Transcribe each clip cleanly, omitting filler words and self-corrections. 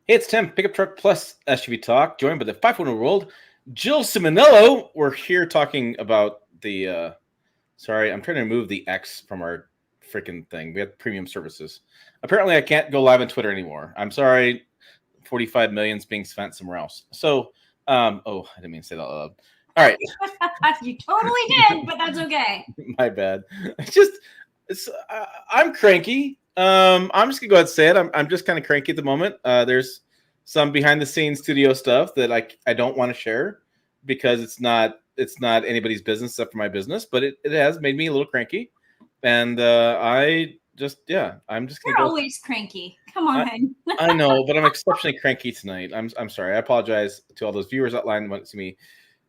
Hey, it's Tim, Pickup Truck Plus SUV Talk, joined by the 500-year-old Jill Simonello. We're here talking about the. Sorry, I'm trying to remove the X from our freaking thing. We have premium services. Apparently, I can't go live on Twitter anymore. I'm sorry. 45 million is being spent somewhere else. So, oh, I didn't mean to say that loud. All right. You totally did, but that's okay. My bad. I'm cranky. I'm just gonna go ahead and say it. I'm just kind of cranky at the moment. There's some behind the scenes studio stuff that I don't want to share because it's not anybody's business except for my business. But it has made me a little cranky, and I'm just gonna You're always cranky. Come on. I know, but I'm exceptionally cranky tonight. I'm sorry. I apologize to all those viewers outline want to see me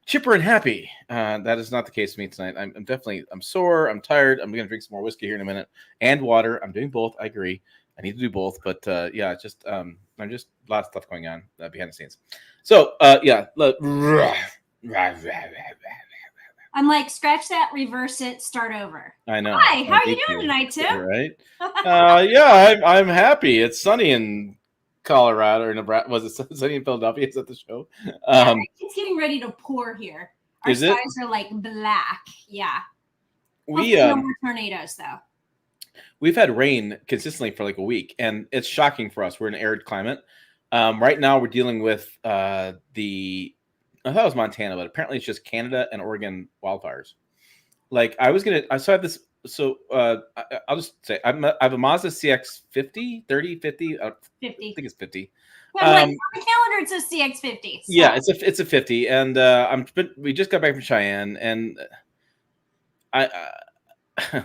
chipper and happy. That is not the case for me tonight. I'm sore. I'm tired. I'm going to drink some more whiskey here in a minute and water. I'm doing both. I agree. I need to do both, but yeah, I'm just a lot of stuff going on behind the scenes. So yeah. I'm like, scratch that, reverse it, start over. I know. Hi, how are you doing tonight, Tim? Right? Yeah, I'm happy. It's sunny in Colorado or Nebraska. Was it sunny in Philadelphia? Is that the show? It's getting ready to pour here. Our Is skies it? are like black. Yeah. We no more tornadoes though. We've had rain consistently for like a week, and it's shocking for us. We're in an arid climate. Right now, we're dealing with I thought it was Montana, but apparently it's just Canada and Oregon wildfires. Like I have this. So I'll just say I have a Mazda CX-50, 30, 50. 50. I think it's 50. Yeah, like on the calendar it says CX-50. So. Yeah, it's a 50, and we just got back from Cheyenne, and I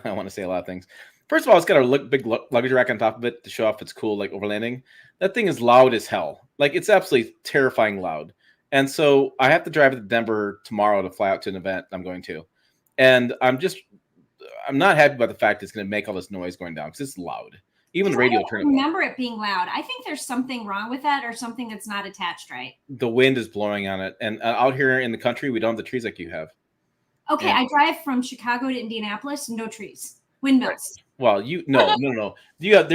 want to say a lot of things. First of all, it's got a big luggage rack on top of it to show off it's cool, like overlanding. That thing is loud as hell. Like it's absolutely terrifying loud. And so I have to drive to Denver tomorrow to fly out to an event I'm going to, and I'm not happy about the fact it's going to make all this noise going down because it's loud. Even the radio. I don't remember it being loud. I think there's something wrong with that or something that's not attached right. The wind is blowing on it, and out here in the country, we don't have the trees like you have. Okay, and I drive from Chicago to Indianapolis, no trees, windmills. Well, no. You have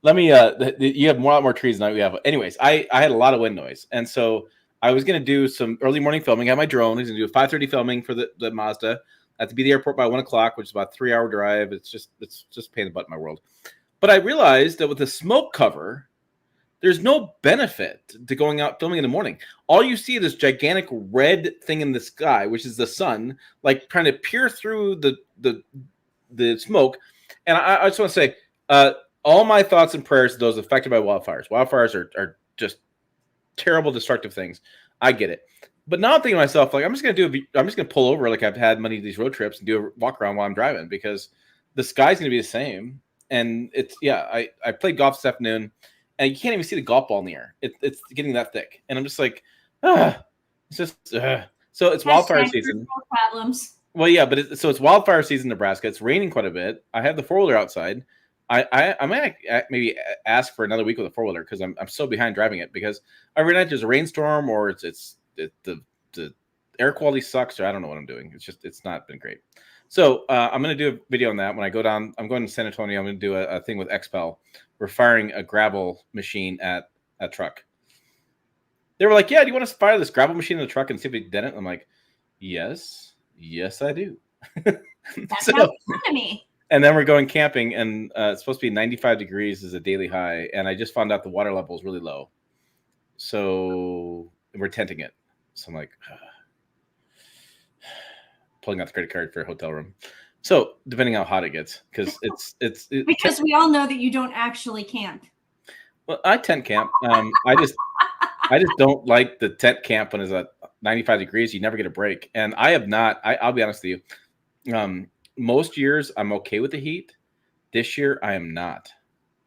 let me. You have a lot more trees than we have. Anyways, I had a lot of wind noise, and so I was going to do some early morning filming. I have my drone. I was going to do a 5:30 filming for the Mazda. I have to be at the airport by 1 o'clock, which is about a 3-hour drive. It's just pain in the butt in my world. But I realized that with the smoke cover, there's no benefit to going out filming in the morning. All you see is this gigantic red thing in the sky, which is the sun, like trying to peer through the smoke. And I just want to say, all my thoughts and prayers to those affected by wildfires. Wildfires are just terrible, destructive things. I get it. But now I'm thinking to myself, like, I'm just going to pull over like I've had many of these road trips and do a walk around while I'm driving because the sky's going to be the same. And I played golf this afternoon, and you can't even see the golf ball in the air. It's getting that thick. And I'm just like, it's just, so it's wildfire season. Problems. Well, yeah, but it's wildfire season in Nebraska. It's raining quite a bit. I have the 4-wheeler outside. I might maybe ask for another week with a 4-wheeler because I'm so behind driving it because every night there's a rainstorm or the air quality sucks or I don't know what I'm doing. It's not been great. So I'm going to do a video on that when I go down. I'm going to San Antonio. I'm going to do a thing with XPEL. We're firing a gravel machine at a truck. They were like, yeah, do you want to fire this gravel machine in the truck and see if we did it? I'm like, yes, I do. That sounds fun to me. And then we're going camping, and it's supposed to be 95 degrees is a daily high. And I just found out the water level is really low. So we're tenting it. So I'm like, pulling out the credit card for a hotel room. So depending on how hot it gets, because because we all know that you don't actually camp. Well, I tent camp. I just don't like the tent camp when it's at 95 degrees. You never get a break. And I have not. I'll be honest with you. Most years I'm okay with the heat. This year I am not.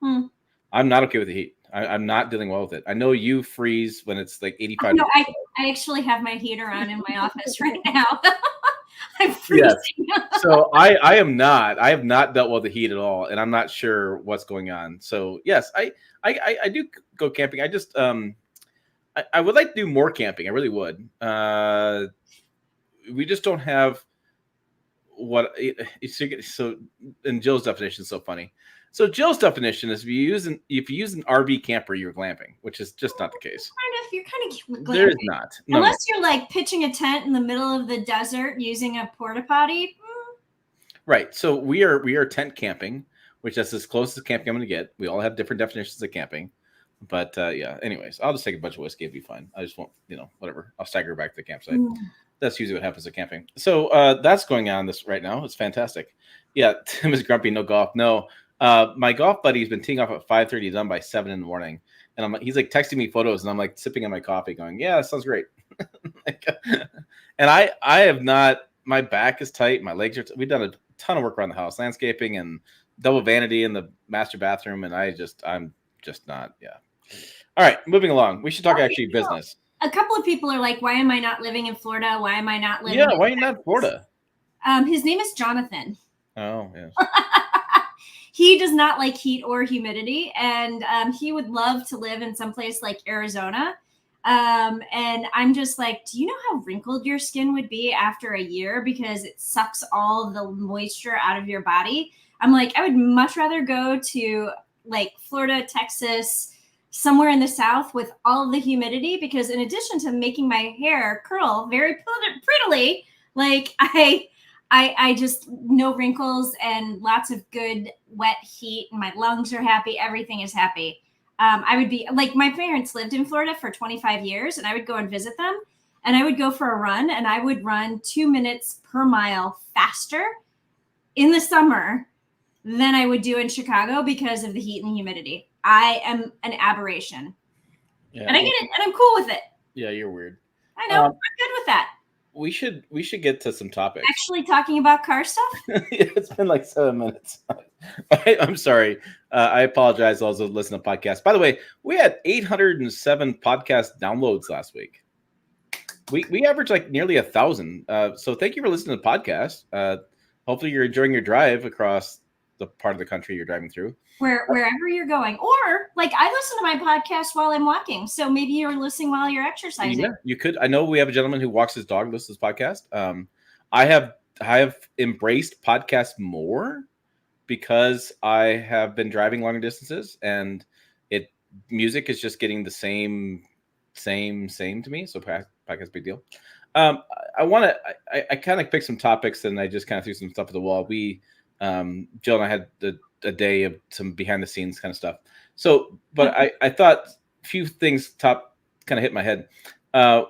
I'm not okay with the heat. I'm not dealing well with it. I know you freeze when it's like 85. No, I actually have my heater on in my office right now. I'm freezing. Yes. So I am not. I have not dealt with the heat at all, and I'm not sure what's going on. So yes, I do go camping. I just I would like to do more camping. I really would. We just don't have what. So, and Jill's definition is so funny. So Jill's definition is if you use an RV camper, you're glamping, which is just not the case. You're kind of glamping. There's not. No, Unless you're like pitching a tent in the middle of the desert using a porta potty. Right. So we are tent camping, which is as close as camping I'm going to get. We all have different definitions of camping. But yeah, anyways, I'll just take a bunch of whiskey. It'll be fine. I just won't, whatever. I'll stagger back to the campsite. That's usually what happens at camping. So that's going on this right now. It's fantastic. Yeah, Tim is grumpy. No golf. No. My golf buddy's been teeing off at 5:30, done by 7 in the morning. And he's like texting me photos, and I'm like sipping on my coffee going, yeah, that sounds great. And I have not, my back is tight. My legs are, we've done a ton of work around the house, landscaping and double vanity in the master bathroom. And I'm just not. Yeah. All right. Moving along. We should talk business. A couple of people are like, why am I not living in Florida? Why am I not living? Yeah. Why are you not in Florida? His name is Jonathan. Oh, yes. He does not like heat or humidity, and he would love to live in some place like Arizona. And I'm just like, do you know how wrinkled your skin would be after a year because it sucks all of the moisture out of your body? I'm like, I would much rather go to like Florida, Texas, somewhere in the South with all of the humidity, because in addition to making my hair curl very prettily, like I just no wrinkles and lots of good wet heat, and my lungs are happy. Everything is happy. I would be like, my parents lived in Florida for 25 years, and I would go and visit them, and I would go for a run, and I would run 2 minutes per mile faster in the summer than I would do in Chicago because of the heat and the humidity. I am an aberration. Yeah, and I get it, and I'm cool with it. Yeah, you're weird. I know. I'm good with that. We should get to some topics. Actually talking about car stuff? Yeah, it's been like 7 minutes. I'm sorry. I apologize to those who listen to podcasts. By the way, we had 807 podcast downloads last week. We averaged like nearly 1,000. So thank you for listening to the podcast. Hopefully you're enjoying your drive across the part of the country you're driving through. Wherever you're going. Or like, I listen to my podcast while I'm walking. So maybe you're listening while you're exercising. Yeah, you could. I know we have a gentleman who walks his dog, listens to this podcast. I have embraced podcasts more because I have been driving longer distances, and music is just getting the same to me. So podcast, big deal. I kind of picked some topics, and I just kind of threw some stuff at the wall. Jill and I had a day of some behind the scenes kind of stuff. So, but I thought a few things kind of hit my head.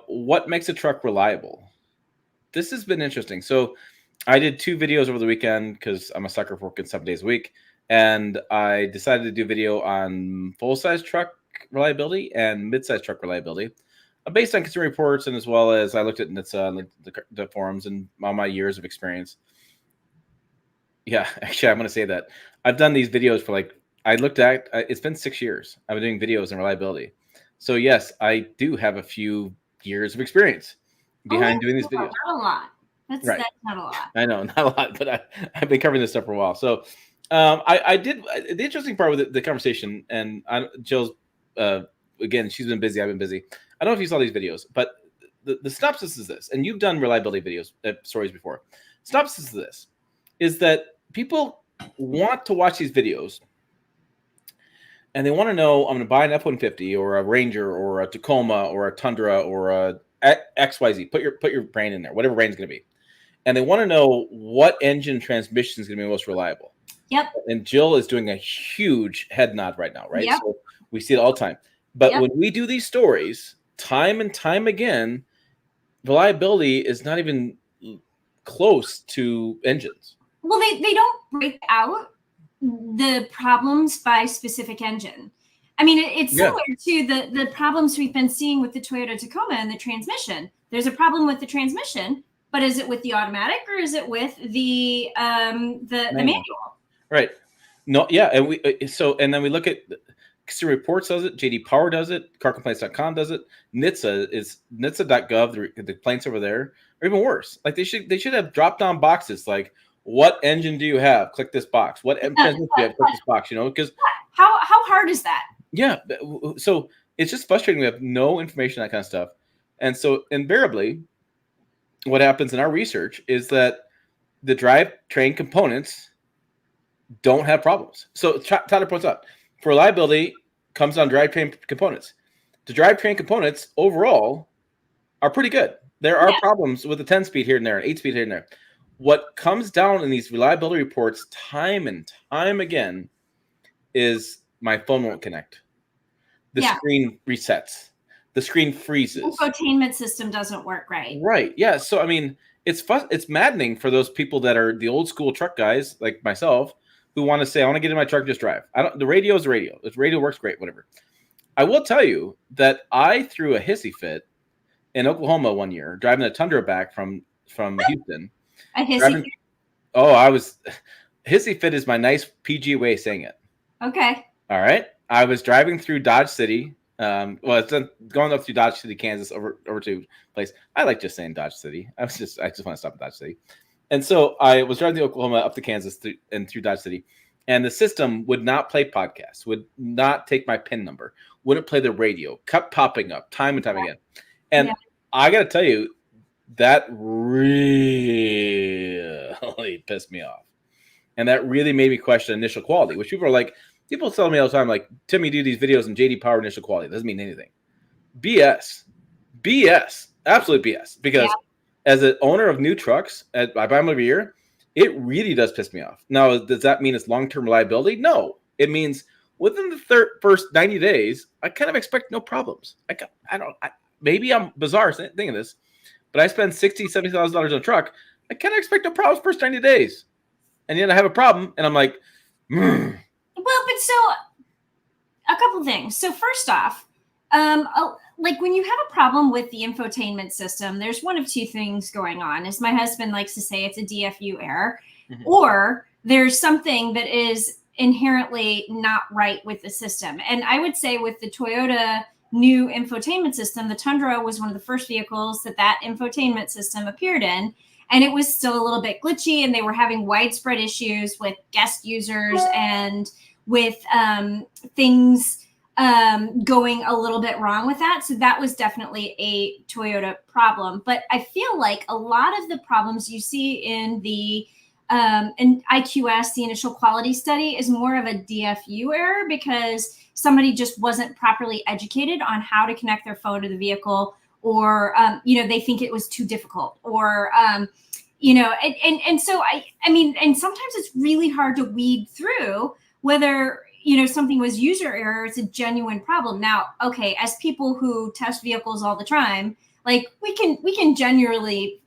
What makes a truck reliable? This has been interesting. So I did 2 videos over the weekend because I'm a sucker for working 7 days a week. And I decided to do a video on full-size truck reliability and mid-size truck reliability based on consumer reports, and as well as I looked at NHTSA, the forums, and all my years of experience. Yeah, actually, I'm going to say that I've done these videos for it's been 6 years. I've been doing videos on reliability. So yes, I do have a few years of experience behind doing these videos. Not a lot. That's not a lot. I know, not a lot, but I've been covering this stuff for a while. So I did, the interesting part with the conversation, and Jill's, again, she's been busy. I've been busy. I don't know if you saw these videos, but the synopsis is this, and you've done reliability videos, stories before. Synopsis is this, is that people want to watch these videos, and they want to know, I'm going to buy an F-150 or a Ranger or a Tacoma or a Tundra or a XYZ. Put your brain in there, whatever brain's going to be. And they want to know what engine transmission is going to be most reliable. Yep. And Jill is doing a huge head nod right now, right? Yep. So we see it all the time. But when we do these stories, time and time again, reliability is not even close to engines. Well, they don't break out the problems by specific engine. I mean, it's similar to the problems we've been seeing with the Toyota Tacoma and the transmission. There's a problem with the transmission, but is it with the automatic or is it with the manual? Right. No. Yeah. And then we look at Consumer Reports does it. JD Power does it. CarComplaints.com does it. NHTSA is NHTSA.gov. The complaints over there are even worse. Like they should have drop down boxes like, what engine do you have? Click this box. What engine do you have? Click this box. Because how hard is that? Yeah. So it's just frustrating. We have no information, that kind of stuff. And so invariably, what happens in our research is that the drivetrain components don't have problems. So Tyler points out, for reliability comes on drivetrain components. The drivetrain components overall are pretty good. There are problems with the 10-speed here and there, 8-speed here and there. What comes down in these reliability reports time and time again is my phone won't connect. The screen resets. The screen freezes. Infotainment system doesn't work right. Right. Yeah. So I mean, it's maddening for those people that are the old school truck guys like myself who want to say, I want to get in my truck and just drive. The radio is the radio. If radio works, great, whatever. I will tell you that I threw a hissy fit in Oklahoma one year, driving a Tundra back from Houston. A hissy fit? Oh, hissy fit is my nice PG way of saying it. Okay. All right. I was driving through Dodge City. It's going up through Dodge City, Kansas, over to place. I like just saying Dodge City. I just want to stop at Dodge City. And so I was driving to Oklahoma up to Kansas and through Dodge City, and the system would not play podcasts, would not take my PIN number, wouldn't play the radio, kept popping up time and time again. And I got to tell you, that really pissed me off. And that really made me question initial quality, which people tell me all the time, like, Tim, you do these videos in JD Power initial quality. It doesn't mean anything. BS. Absolute BS. Because as an owner of new trucks, I buy them every year, it really does piss me off. Now, does that mean it's long-term reliability? No. It means within the first 90 days, I kind of expect no problems. Maybe I'm bizarre thinking this, but I spend $60,000, $70,000 on a truck. I kind of expect no problems first 90 days. And then I have a problem, and I'm like, Well, but so a couple things. So first off, like when you have a problem with the infotainment system, there's one of two things going on. As my husband likes to say, it's a DFU error, or there's something that is inherently not right with the system. And I would say with the Toyota new infotainment system, the Tundra was one of the first vehicles that infotainment system appeared in. And it was still a little bit glitchy, and they were having widespread issues with guest users and with things going a little bit wrong with that. So that was definitely a Toyota problem. But I feel like a lot of the problems you see in the in IQS, the initial quality study, is more of a DFU error because somebody just wasn't properly educated on how to connect their phone to the vehicle, or they think it was too difficult, or and so I mean, and sometimes it's really hard to weed through whether something was user error, it's a genuine problem. Now, okay, as people who test vehicles all the time, like we can generally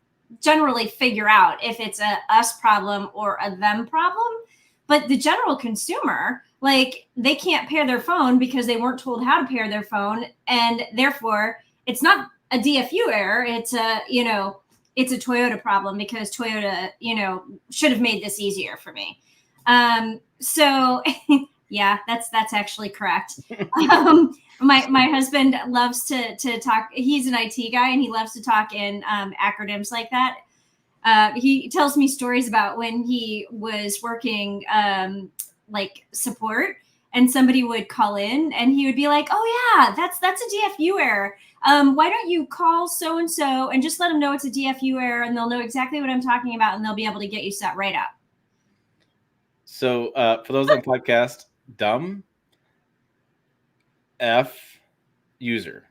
figure out if it's a us problem or a them problem. But the general consumer, like, they can't pair their phone because they weren't told how to pair their phone, and therefore it's not a DFU error. It's it's a Toyota problem because Toyota, should have made this easier for me. So yeah, that's actually correct. My husband loves to talk. He's an IT guy, and he loves to talk in acronyms like that. He tells me stories about when he was working like support, and somebody would call in, and he would be like, "Oh yeah, that's a DFU error. Why don't you call so and so and just let them know it's a DFU error, and they'll know exactly what I'm talking about, and they'll be able to get you set right up." So for those on the podcast, dumb F user.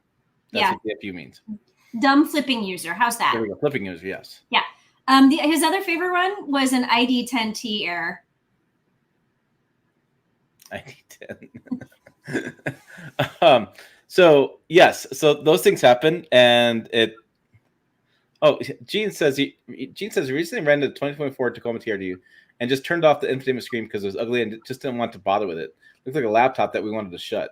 That's what DFU means. Dumb flipping user. How's that? There we go. Flipping user, yes. Yeah. His other favorite one was an ID10T error. ID10. So yes, so those things happen, and it. Oh, Gene says he recently rented a 2024 Tacoma TRD and just turned off the infotainment screen because it was ugly and just didn't want to bother with it. Looked like a laptop that we wanted to shut.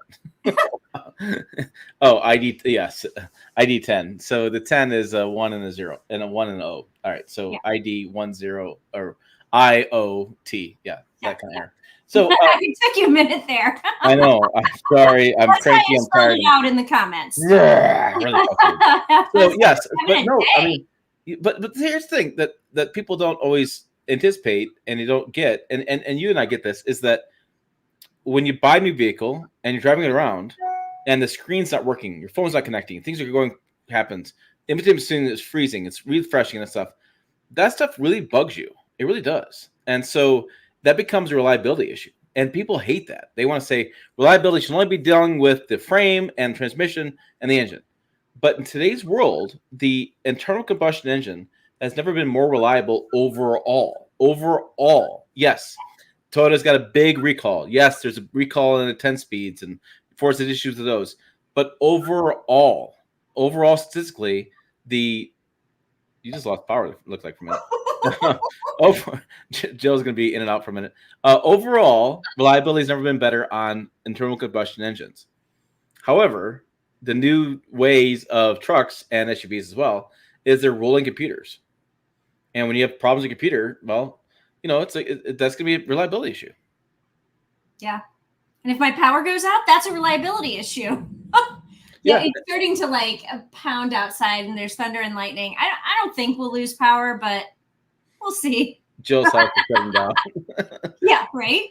Oh, ID10. So the 10 is a 1 and a 0 and a 1 and an O. All right, so ID 10 or IOT. Yeah, that kind of error. So it took you a minute there. I know. I'm sorry. I'm cranky. I'm tired. It out in the comments. Yeah, really. So yes, but no. I mean, but here's the thing that people don't always anticipate, and you don't get, and you and I get this, is that when you buy a new vehicle and you're driving it around, and the screen's not working, your phone's not connecting, things are happens. Infotainment system is freezing, it's refreshing and stuff. That stuff really bugs you. It really does. And so that becomes a reliability issue. And people hate that. They want to say reliability should only be dealing with the frame and transmission and the engine. But in today's world, the internal combustion engine has never been more reliable overall. Overall, yes. Toyota's got a big recall. Yes, there's a recall in the 10 speeds and Ford's had issues with those. But overall statistically, you just lost power, it looked like for a minute. Jill's going to be in and out for a minute. Overall, reliability has never been better on internal combustion engines. However, the new ways of trucks and SUVs as well is they're rolling computers. And when you have problems with a computer, well, that's going to be a reliability issue. Yeah. And if my power goes out, that's a reliability issue. Yeah, it's starting to like pound outside and there's thunder and lightning. I don't think we'll lose power, but we'll see. Jill's house is shutting down. Yeah, right?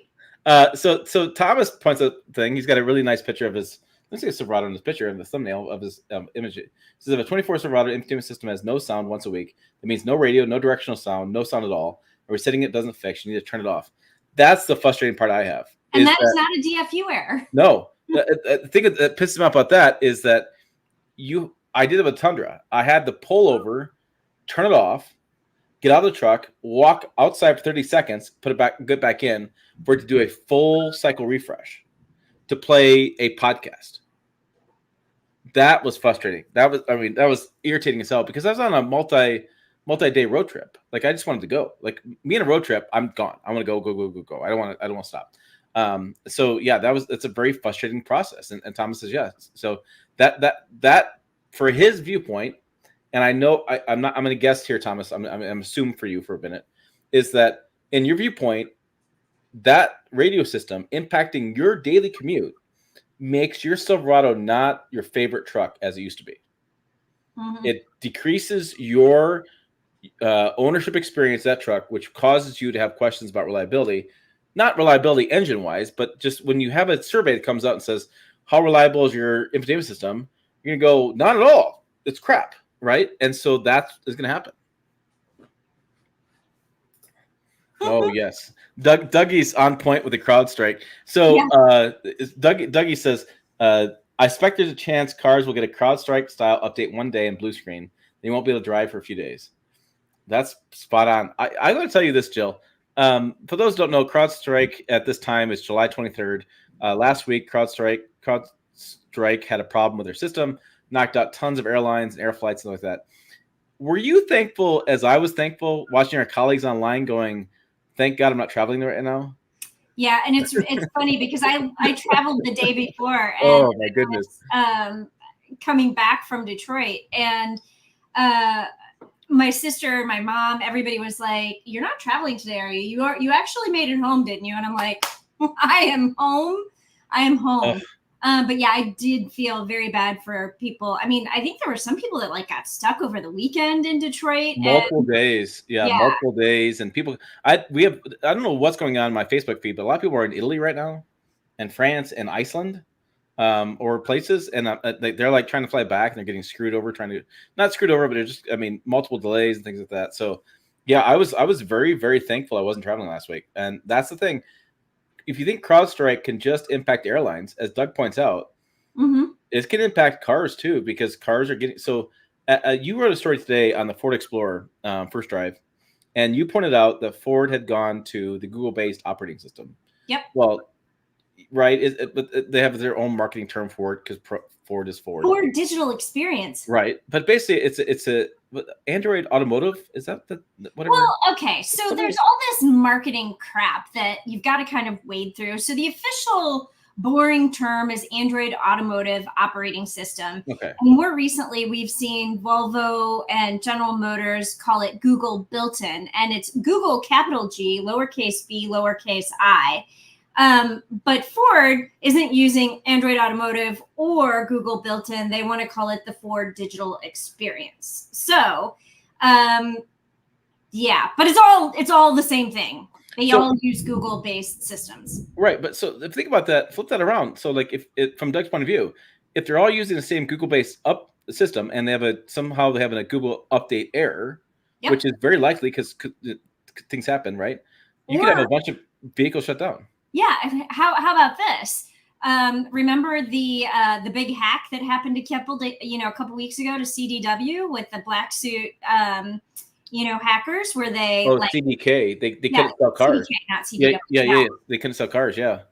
So Thomas points out the thing. He's got a really nice picture of his, let's see a Silverado in this picture in the thumbnail of his image. It says if a 24 Silverado infotainment system has no sound once a week, that means no radio, no directional sound, no sound at all. Or resetting it doesn't fix. You need to turn it off. That's the frustrating part I have. And that is not a DFU error. No. The thing that pisses me off about that is that I did it with Tundra. I had to pull over, turn it off, get out of the truck, walk outside for 30 seconds, get back in for it to do a full cycle refresh to play a podcast. That was frustrating. That was irritating as hell because I was on a multi-day road trip. Like I just wanted to go. Like me in a road trip, I'm gone. I want to go. I don't want to stop. So yeah, it's a very frustrating process. And Thomas says, yeah. So that for his viewpoint, and I know I'm going to guess here, Thomas, I'm assuming for you for a minute, is that in your viewpoint, that radio system impacting your daily commute makes your Silverado not your favorite truck as it used to be. Mm-hmm. It decreases your ownership experience of that truck, which causes you to have questions about reliability. Not reliability engine-wise, but just when you have a survey that comes out and says, how reliable is your infotainment system? You're going to go, not at all. It's crap, right? And so that is going to happen. Oh, yes. Dougie's on point with the CrowdStrike. So yeah. Dougie says, I expect there's a chance cars will get a CrowdStrike-style update one day in blue screen. They won't be able to drive for a few days. That's spot on. I'm going to tell you this, Jill. For those who don't know, CrowdStrike at this time is July 23rd. Last week, CrowdStrike had a problem with their system, knocked out tons of airlines and air flights and like that. Were you thankful, as I was thankful, watching our colleagues online going, thank God I'm not traveling there right now? Yeah, and it's funny because I traveled the day before. And oh, my goodness. Coming back from Detroit. And my sister, my mom, everybody was like, you're not traveling today, are you? You actually made it home, didn't you? And I'm like, I am home. But yeah, I did feel very bad for people. I mean, I think there were some people that like got stuck over the weekend in Detroit. Multiple days. Yeah, multiple days. And people, I don't know what's going on in my Facebook feed, but a lot of people are in Italy right now and France and Iceland. Or places, and they're like trying to fly back, and they're getting screwed over, not screwed over, but they're just, multiple delays and things like that. So, yeah, I was very, very thankful I wasn't traveling last week, and that's the thing. If you think CrowdStrike can just impact airlines, as Doug points out, it can impact cars too, because cars are getting so. You wrote a story today on the Ford Explorer first drive, and you pointed out that Ford had gone to the Google-based operating system. Yep. Well. Right, but they have their own marketing term for it because Ford is Ford. Ford digital experience. Right, but basically, it's a Android Automotive. Is that the whatever? Well, okay, so there's all this marketing crap that you've got to kind of wade through. So the official boring term is Android Automotive Operating System. Okay. And more recently, we've seen Volvo and General Motors call it Google Built-in, and it's Google capital G, lowercase b, lowercase I. But Ford isn't using Android Automotive or Google Built-in. They want to call it the Ford Digital Experience. So, yeah, but it's all the same thing. They all use Google-based systems. Right, but so think about that. Flip that around. So, like, if from Doug's point of view, if they're all using the same Google-based system and they have somehow a Google update error, which is very likely because things happen, right? You could have a bunch of vehicles shut down. Yeah. How about this? Remember the big hack that happened to a couple weeks ago to CDW with the black suit, hackers where they CDK. They couldn't sell cars. CDK, not CDW. Yeah. They couldn't sell cars. Yeah.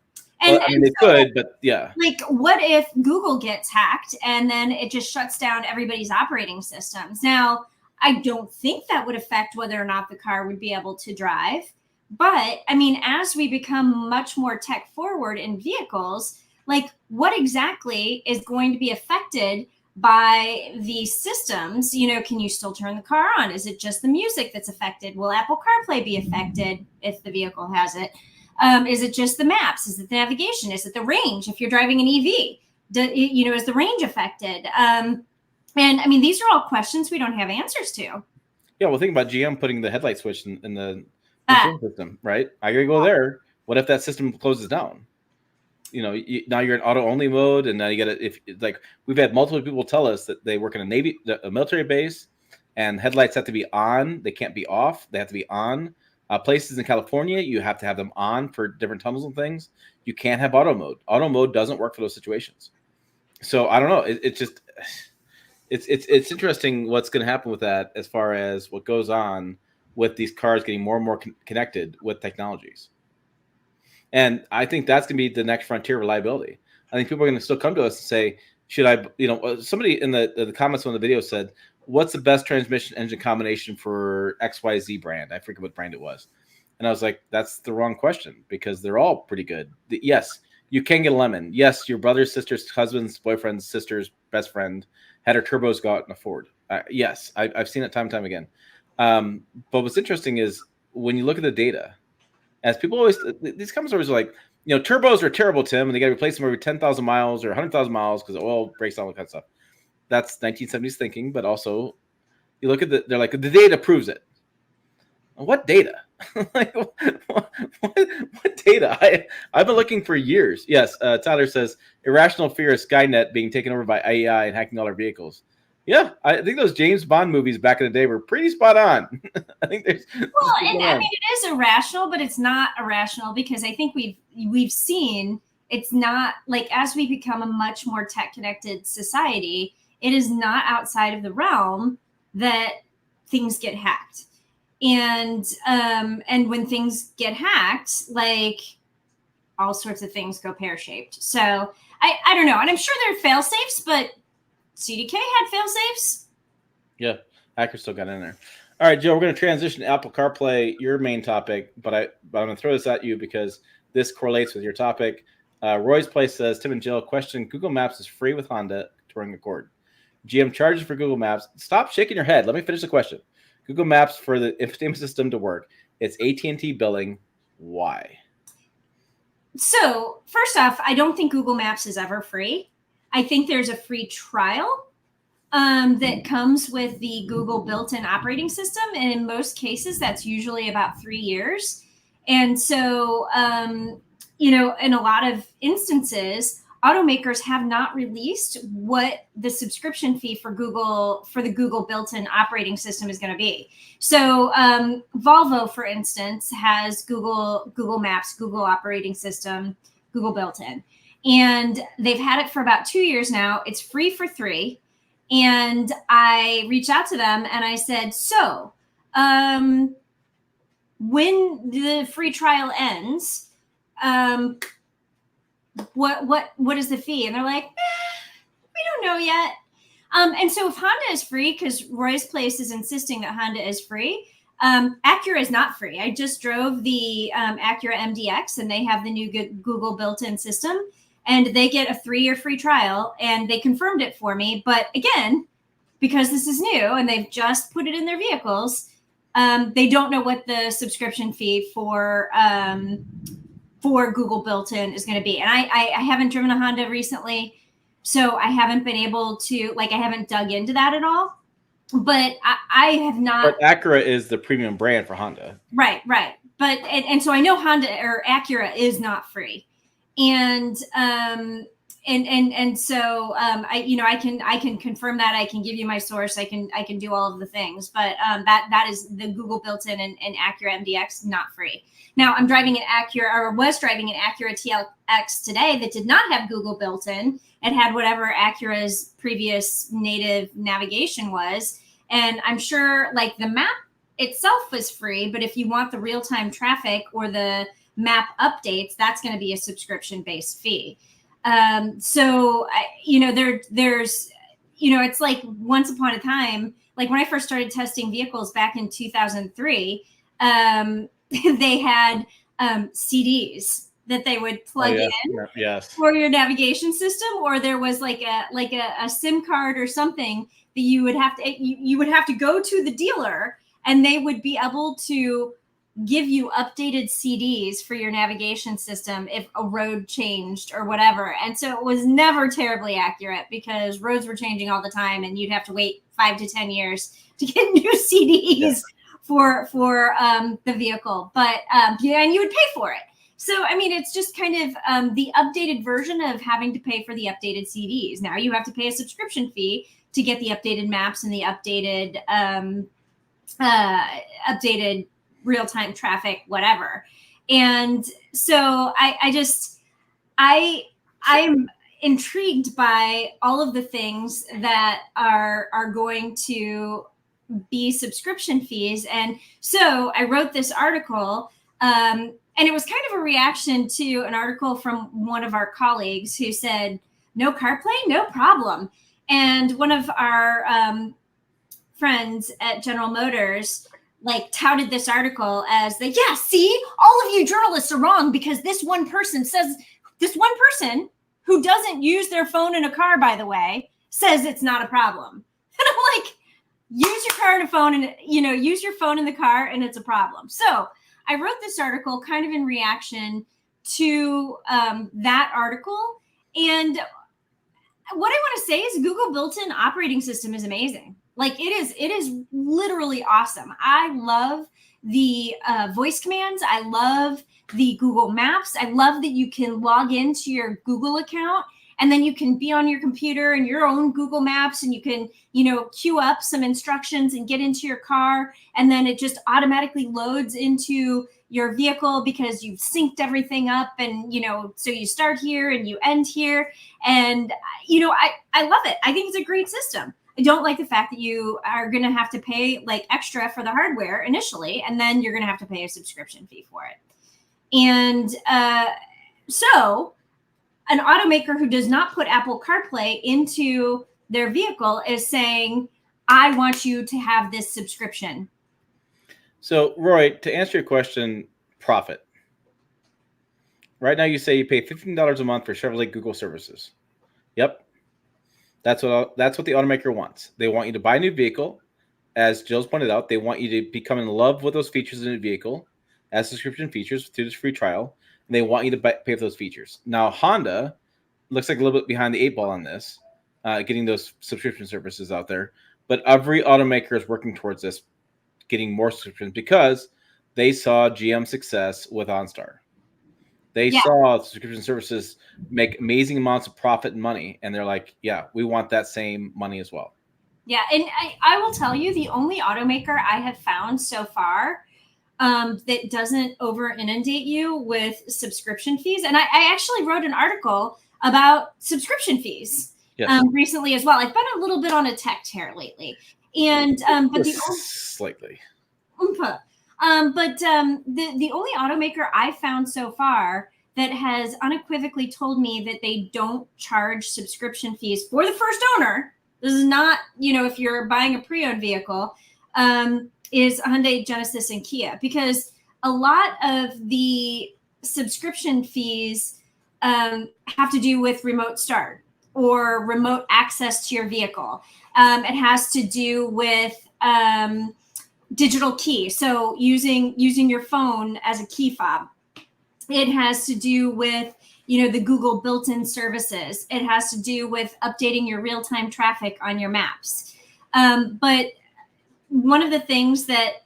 And, well, I mean, they could, but yeah. Like, what if Google gets hacked and then it just shuts down everybody's operating systems? Now, I don't think that would affect whether or not the car would be able to drive. But I mean, as we become much more tech forward in vehicles, like what exactly is going to be affected by these systems? Can you still turn the car on? Is it just the music that's affected? Will Apple CarPlay be affected if the vehicle has it? Is it just the maps? Is it the navigation? Is it the range? If you're driving an EV, is the range affected? And I mean, these are all questions we don't have answers to. Yeah, well, think about GM putting the headlight switch in the system, right? I gotta go there. What if that system closes down? Now you're in auto only mode, and now you gotta we've had multiple people tell us that they work in a military base, and headlights have to be on. They can't be off. They have to be on. Places in California, you have to have them on for different tunnels and things. You can't have auto mode. Auto mode doesn't work for those situations. So I don't know. It's interesting what's going to happen with that as far as what goes on with these cars getting more and more connected with technologies. And I think that's going to be the next frontier of reliability. I think people are going to still come to us and say, should I, somebody in the comments on the video said, what's the best transmission engine combination for XYZ brand? I forget what brand it was. And I was like, that's the wrong question because they're all pretty good. Yes, you can get a lemon. Yes, your brother's sister's husband's boyfriend's sister's best friend had her turbos go out in a Ford. Yes, I've seen it time and time again. But what's interesting is when you look at the data, as people always, these comments are always like, turbos are terrible, Tim, and they got to replace them every 10,000 miles or 100,000 miles because oil breaks down, all that kind of stuff. That's 1970s thinking, but also you look at they're like, the data proves it. What data? Like, what data? I've been looking for years. Yes, Tyler says, irrational fear of Skynet being taken over by AI and hacking all our vehicles. Yeah, I think those James Bond movies back in the day were pretty spot on. I think there's it is irrational, but it's not irrational because I think we've seen it's not like as we become a much more tech connected society, it is not outside of the realm that things get hacked. And when things get hacked, like all sorts of things go pear-shaped. So I don't know. And I'm sure there are fail safes, but CDK had fail safes. Yeah, hackers still got in there. All right, Joe, we're going to transition to Apple CarPlay, your main topic, but I'm going to throw this at you because this correlates with your topic. Roy's Place says, Tim and Jill, question, Google Maps is free with Honda Touring Accord. GM charges for Google Maps. Stop shaking your head. Let me finish the question. Google Maps for the infotainment system to work. It's AT&T billing. Why? So first off, I don't think Google Maps is ever free. I think there's a free trial that comes with the Google built-in operating system. And in most cases, that's usually about 3 years. And so, in a lot of instances, automakers have not released what the subscription fee for the Google built-in operating system is going to be. So Volvo, for instance, has Google Maps, Google operating system, Google built-in. And they've had it for about 2 years now. It's free for 3. And I reached out to them and I said, so when the free trial ends, what is the fee? And they're like, we don't know yet. And so if Honda is free, because Roy's Place is insisting that Honda is free, Acura is not free. I just drove the Acura MDX and they have the new Google built-in system and they get a 3-year free trial and they confirmed it for me. But again, because this is new and they've just put it in their vehicles, they don't know what the subscription fee for Google built-in is going to be. And I haven't driven a Honda recently, so I haven't been able to, I haven't dug into that at all. But I have not. But Acura is the premium brand for Honda. Right. But, and so I know Honda or Acura is not free. And and so I can confirm that. I can give you my source. I can do all of the things, but that is the Google built-in and Acura MDX, not free. Now I'm driving an Acura, or was driving an Acura TLX today that did not have Google built-in. It had whatever Acura's previous native navigation was, and I'm sure like the map itself was free, but if you want the real-time traffic or the map updates, that's going to be a subscription-based fee. So there's, it's like once upon a time, like when I first started testing vehicles back in 2003, they had CDs that they would plug in for your navigation system, or there was like a SIM card or something that you would have to go to the dealer, and they would be able to give you updated CDs for your navigation system if a road changed or whatever. And so it was never terribly accurate because roads were changing all the time, and you'd have to wait 5 to 10 years to get new CDs for the vehicle. But and you would pay for it. So, I mean, it's just kind of the updated version of having to pay for the updated CDs. Now you have to pay a subscription fee to get the updated maps and the updated real-time traffic, whatever. And so I'm intrigued by all of the things that are going to be subscription fees. And so I wrote this article, and it was kind of a reaction to an article from one of our colleagues who said, no CarPlay, no problem. And one of our friends at General Motors like touted this article as see, all of you journalists are wrong because this one person who doesn't use their phone in a car, by the way, says it's not a problem. And I'm like, use your car and a phone, and use your phone in the car, and it's a problem. So I wrote this article kind of in reaction to that article. And what I want to say is Google built-in operating system is amazing. Like it is literally awesome. I love the voice commands. I love the Google Maps. I love that you can log into your Google account, and then you can be on your computer and your own Google Maps, and you can, queue up some instructions and get into your car. And then it just automatically loads into your vehicle because you've synced everything up. And, so you start here and you end here. And, I love it. I think it's a great system. I don't like the fact that you are going to have to pay like extra for the hardware initially, and then you're going to have to pay a subscription fee for it. And so an automaker who does not put Apple CarPlay into their vehicle is saying, I want you to have this subscription. So, Roy, to answer your question, profit. Right now you say you pay $15 a month for Chevrolet Google services. Yep. That's what the automaker wants. They want you to buy a new vehicle. As Jill's pointed out, they want you to become in love with those features in the vehicle as subscription features through this free trial. And they want you to pay for those features. Now, Honda looks like a little bit behind the 8 ball on this, getting those subscription services out there. But every automaker is working towards this, getting more subscriptions, because they saw GM's success with OnStar. They saw subscription services make amazing amounts of profit and money. And they're like, yeah, we want that same money as well. Yeah. And I will tell you, the only automaker I have found so far that doesn't over inundate you with subscription fees. And I actually wrote an article about subscription fees recently as well. I've been a little bit on a tech tear lately. And but slightly. But the only automaker I found so far that has unequivocally told me that they don't charge subscription fees for the first owner, this is not, if you're buying a pre-owned vehicle, is Hyundai, Genesis, and Kia, because a lot of the subscription fees have to do with remote start or remote access to your vehicle. It has to do with digital key, so using your phone as a key fob. It has to do with the Google built-in services. It has to do with updating your real-time traffic on your maps. But one of the things that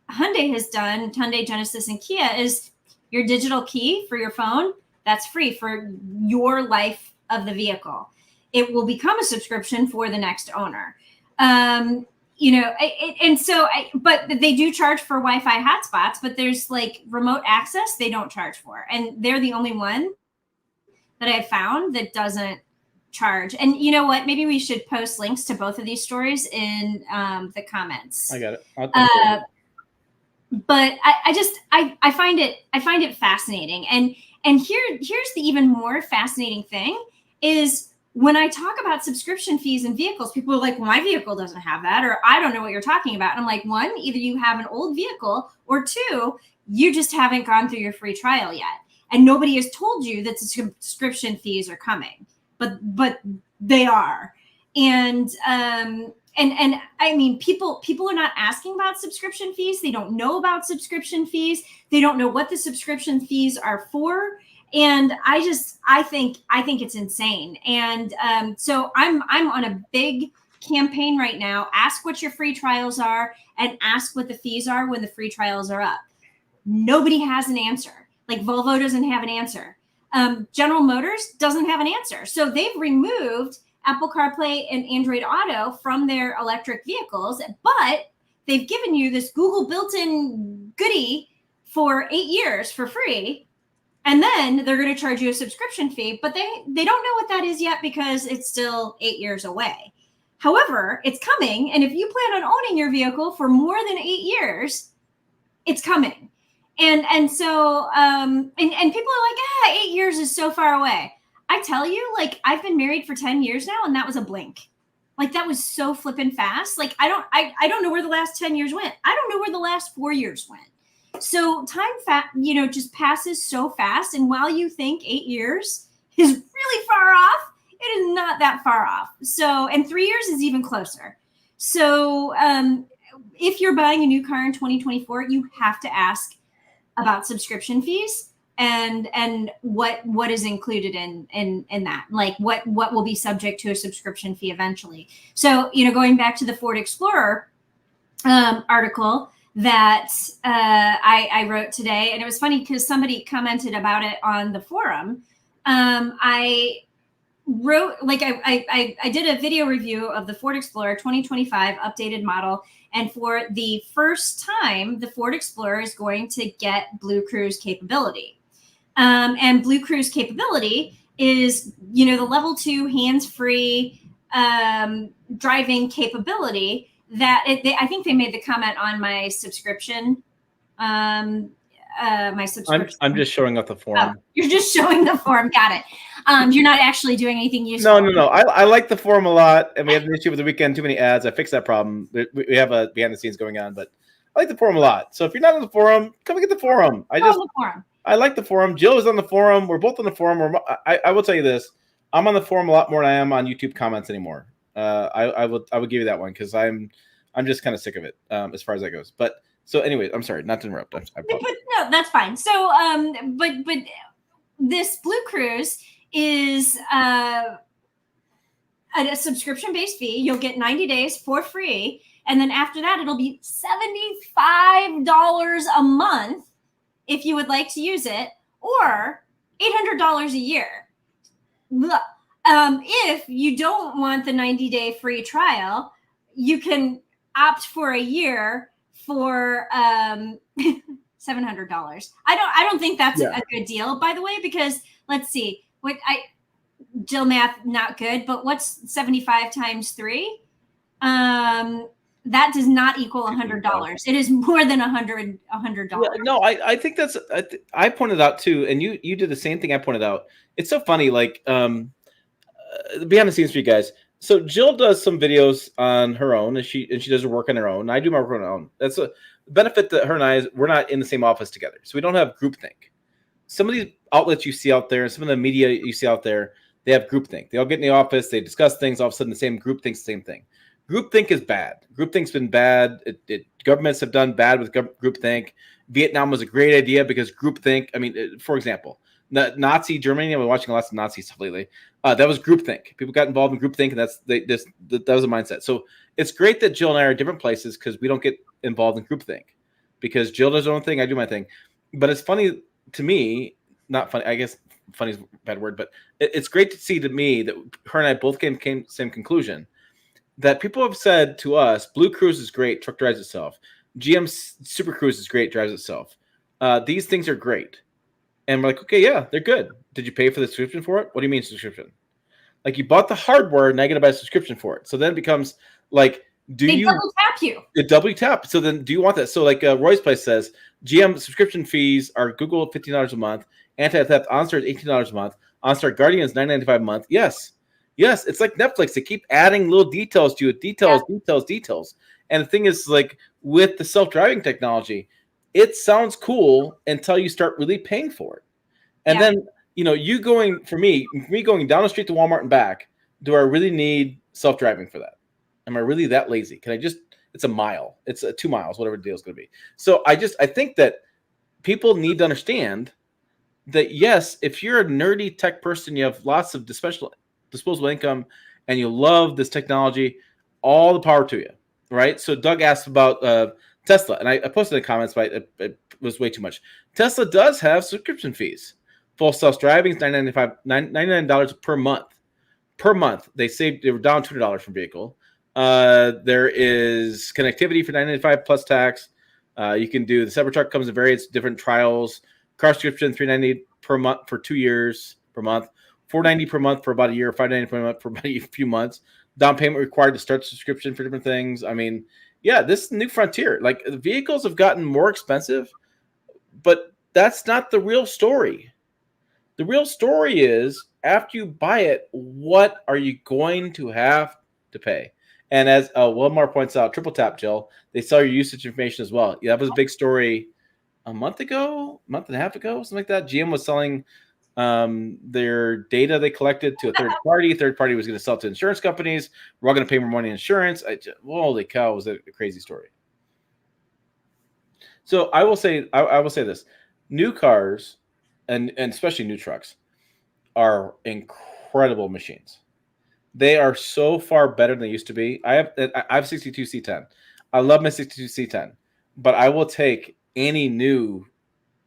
Hyundai has done, Hyundai, Genesis, and Kia, is your digital key for your phone. That's free for your life of the vehicle. It will become a subscription for the next owner. But they do charge for Wi-Fi hotspots, but there's like remote access they don't charge for. And they're the only one that I've found that doesn't charge. And you know what? Maybe we should post links to both of these stories in the comments. I got it. But I find it fascinating. And here's the even more fascinating thing is when I talk about subscription fees and vehicles, people are like, well, my vehicle doesn't have that, or I don't know what you're talking about. And I'm like, one, either you have an old vehicle, or two, you just haven't gone through your free trial yet. And nobody has told you that the subscription fees are coming, but they are. And I mean, people are not asking about subscription fees. They don't know about subscription fees. They don't know what the subscription fees are for. And I think it's insane. And so I'm on a big campaign right now. Ask what your free trials are and ask what the fees are when the free trials are up. Nobody has an answer. Like Volvo doesn't have an answer. General Motors doesn't have an answer. So they've removed Apple CarPlay and Android Auto from their electric vehicles, but they've given you this Google built-in goodie for 8 years for free. And then they're going to charge you a subscription fee, but they don't know what that is yet because it's still 8 years away. However, it's coming. And if you plan on owning your vehicle for more than 8 years, it's coming. And so people are like, 8 years is so far away. I tell you, like, I've been married for 10 years now, and that was a blink. Like, that was so flippin' fast. Like, I don't know where the last 10 years went. I don't know where the last 4 years went. So time just passes so fast. And while you think 8 years is really far off, it is not that far off. So, and 3 years is even closer. So if you're buying a new car in 2024, you have to ask about subscription fees and what is included in that, like what will be subject to a subscription fee eventually. So, going back to the Ford Explorer article that I wrote today, and it was funny because somebody commented about it on the forum. I wrote, like, I did a video review of the Ford Explorer 2025 updated model. And for the first time, the Ford Explorer is going to get Blue Cruise capability. And Blue Cruise capability is, the level 2 hands-free driving capability that I think they made the comment on my subscription. I'm just showing up the forum. Oh, you're just showing the forum. Got it. You're not actually doing anything useful. No. I like the forum a lot, and we have an issue with the weekend. Too many ads. I fixed that problem. We have a behind the scenes going on, but I like the forum a lot. So if you're not on the forum, come and get the forum. I like the forum. Jill is on the forum. We're both on the forum. I will tell you this: I'm on the forum a lot more than I am on YouTube comments anymore. I would give you that one because I'm just kind of sick of it as far as that goes. But so anyway, I'm sorry, not to interrupt. But no, that's fine. So but this Blue Cruise is a subscription-based fee. You'll get 90 days for free, and then after that, it'll be $75 a month if you would like to use it, or $800 a year. If you don't want the 90-day free trial, you can opt for a year for $700. I don't think that's a good deal, by the way, because let's see, Jill math not good, but what's 75 times 3? That does not equal $100. It is more than $100. Yeah, no, I think that's I pointed out too, and you did the same thing I pointed out. It's so funny, like behind the scenes for you guys. So Jill does some videos on her own, and she does her work on her own. I do my work on my own. That's a benefit that her and we're not in the same office together, so we don't have groupthink. Some of these outlets you see out there, some of the media you see out there, they have groupthink. They all get in the office, they discuss things. All of a sudden, the same group thinks the same thing. Groupthink is bad. Groupthink's been bad. Governments have done bad with groupthink. Vietnam was a great idea because groupthink. I mean, for example, Nazi Germany. I've been watching lots of Nazi stuff lately. That was groupthink. People got involved in groupthink, and that was a mindset. So it's great that Jill and I are different places because we don't get involved in groupthink. Because Jill does her own thing, I do my thing. But it's funny to me, not funny, I guess, funny is a bad word, but it's great to see to me that her and I both came same conclusion, that people have said to us, Blue Cruise is great, truck drives itself. GM Super Cruise is great, drives itself. These things are great. And we're like, okay, yeah, they're good. Did you pay for the subscription for it? What do you mean subscription? Like, you bought the hardware, now you got to buy a subscription for it. So then it becomes like, they double tap you. It double tap. So then do you want that? So like Roy's Place says, GM subscription fees are Google $15 a month, anti-theft OnStar is $18 a month, OnStar Guardian is $9.95 a month. Yes. It's like Netflix. They keep adding little details to it, details. And the thing is, like, with the self-driving technology, it sounds cool until you start really paying for it. And then, for me going down the street to Walmart and back, do I really need self-driving for that? Am I really that lazy? Can I just, it's a mile, it's 2 miles, whatever the deal is going to be. So I think that people need to understand that, yes, if you're a nerdy tech person, you have lots of disposable income and you love this technology, all the power to you, right? So Doug asked about Tesla, and I posted in the comments, but it was way too much. Tesla does have subscription fees. Full self-driving is $99 per month. Per month, they were down $200 from vehicle. There is connectivity for $9.95 plus tax. You can do the Cybertruck, comes in various different trials. Car subscription $390 per month for 2 years per month. $490 per month for about a year. $590 per month for about a few months. Down payment required to start subscription for different things. I mean, yeah, this is new frontier. Like, the vehicles have gotten more expensive, but that's not the real story. The real story is, after you buy it, what are you going to have to pay? And as Wilmar points out, triple tap, Jill, they sell your usage information as well. Yeah, that was a big story a month and a half ago, something like that. GM was selling their data they collected to a third party. Third party was going to sell it to insurance companies. We're all going to pay more money in insurance. Holy cow, was it a crazy story. So I will say this: new cars and especially new trucks are incredible machines. They are so far better than they used to be. I have 62 C10. I love my 62 C10, but I will take any new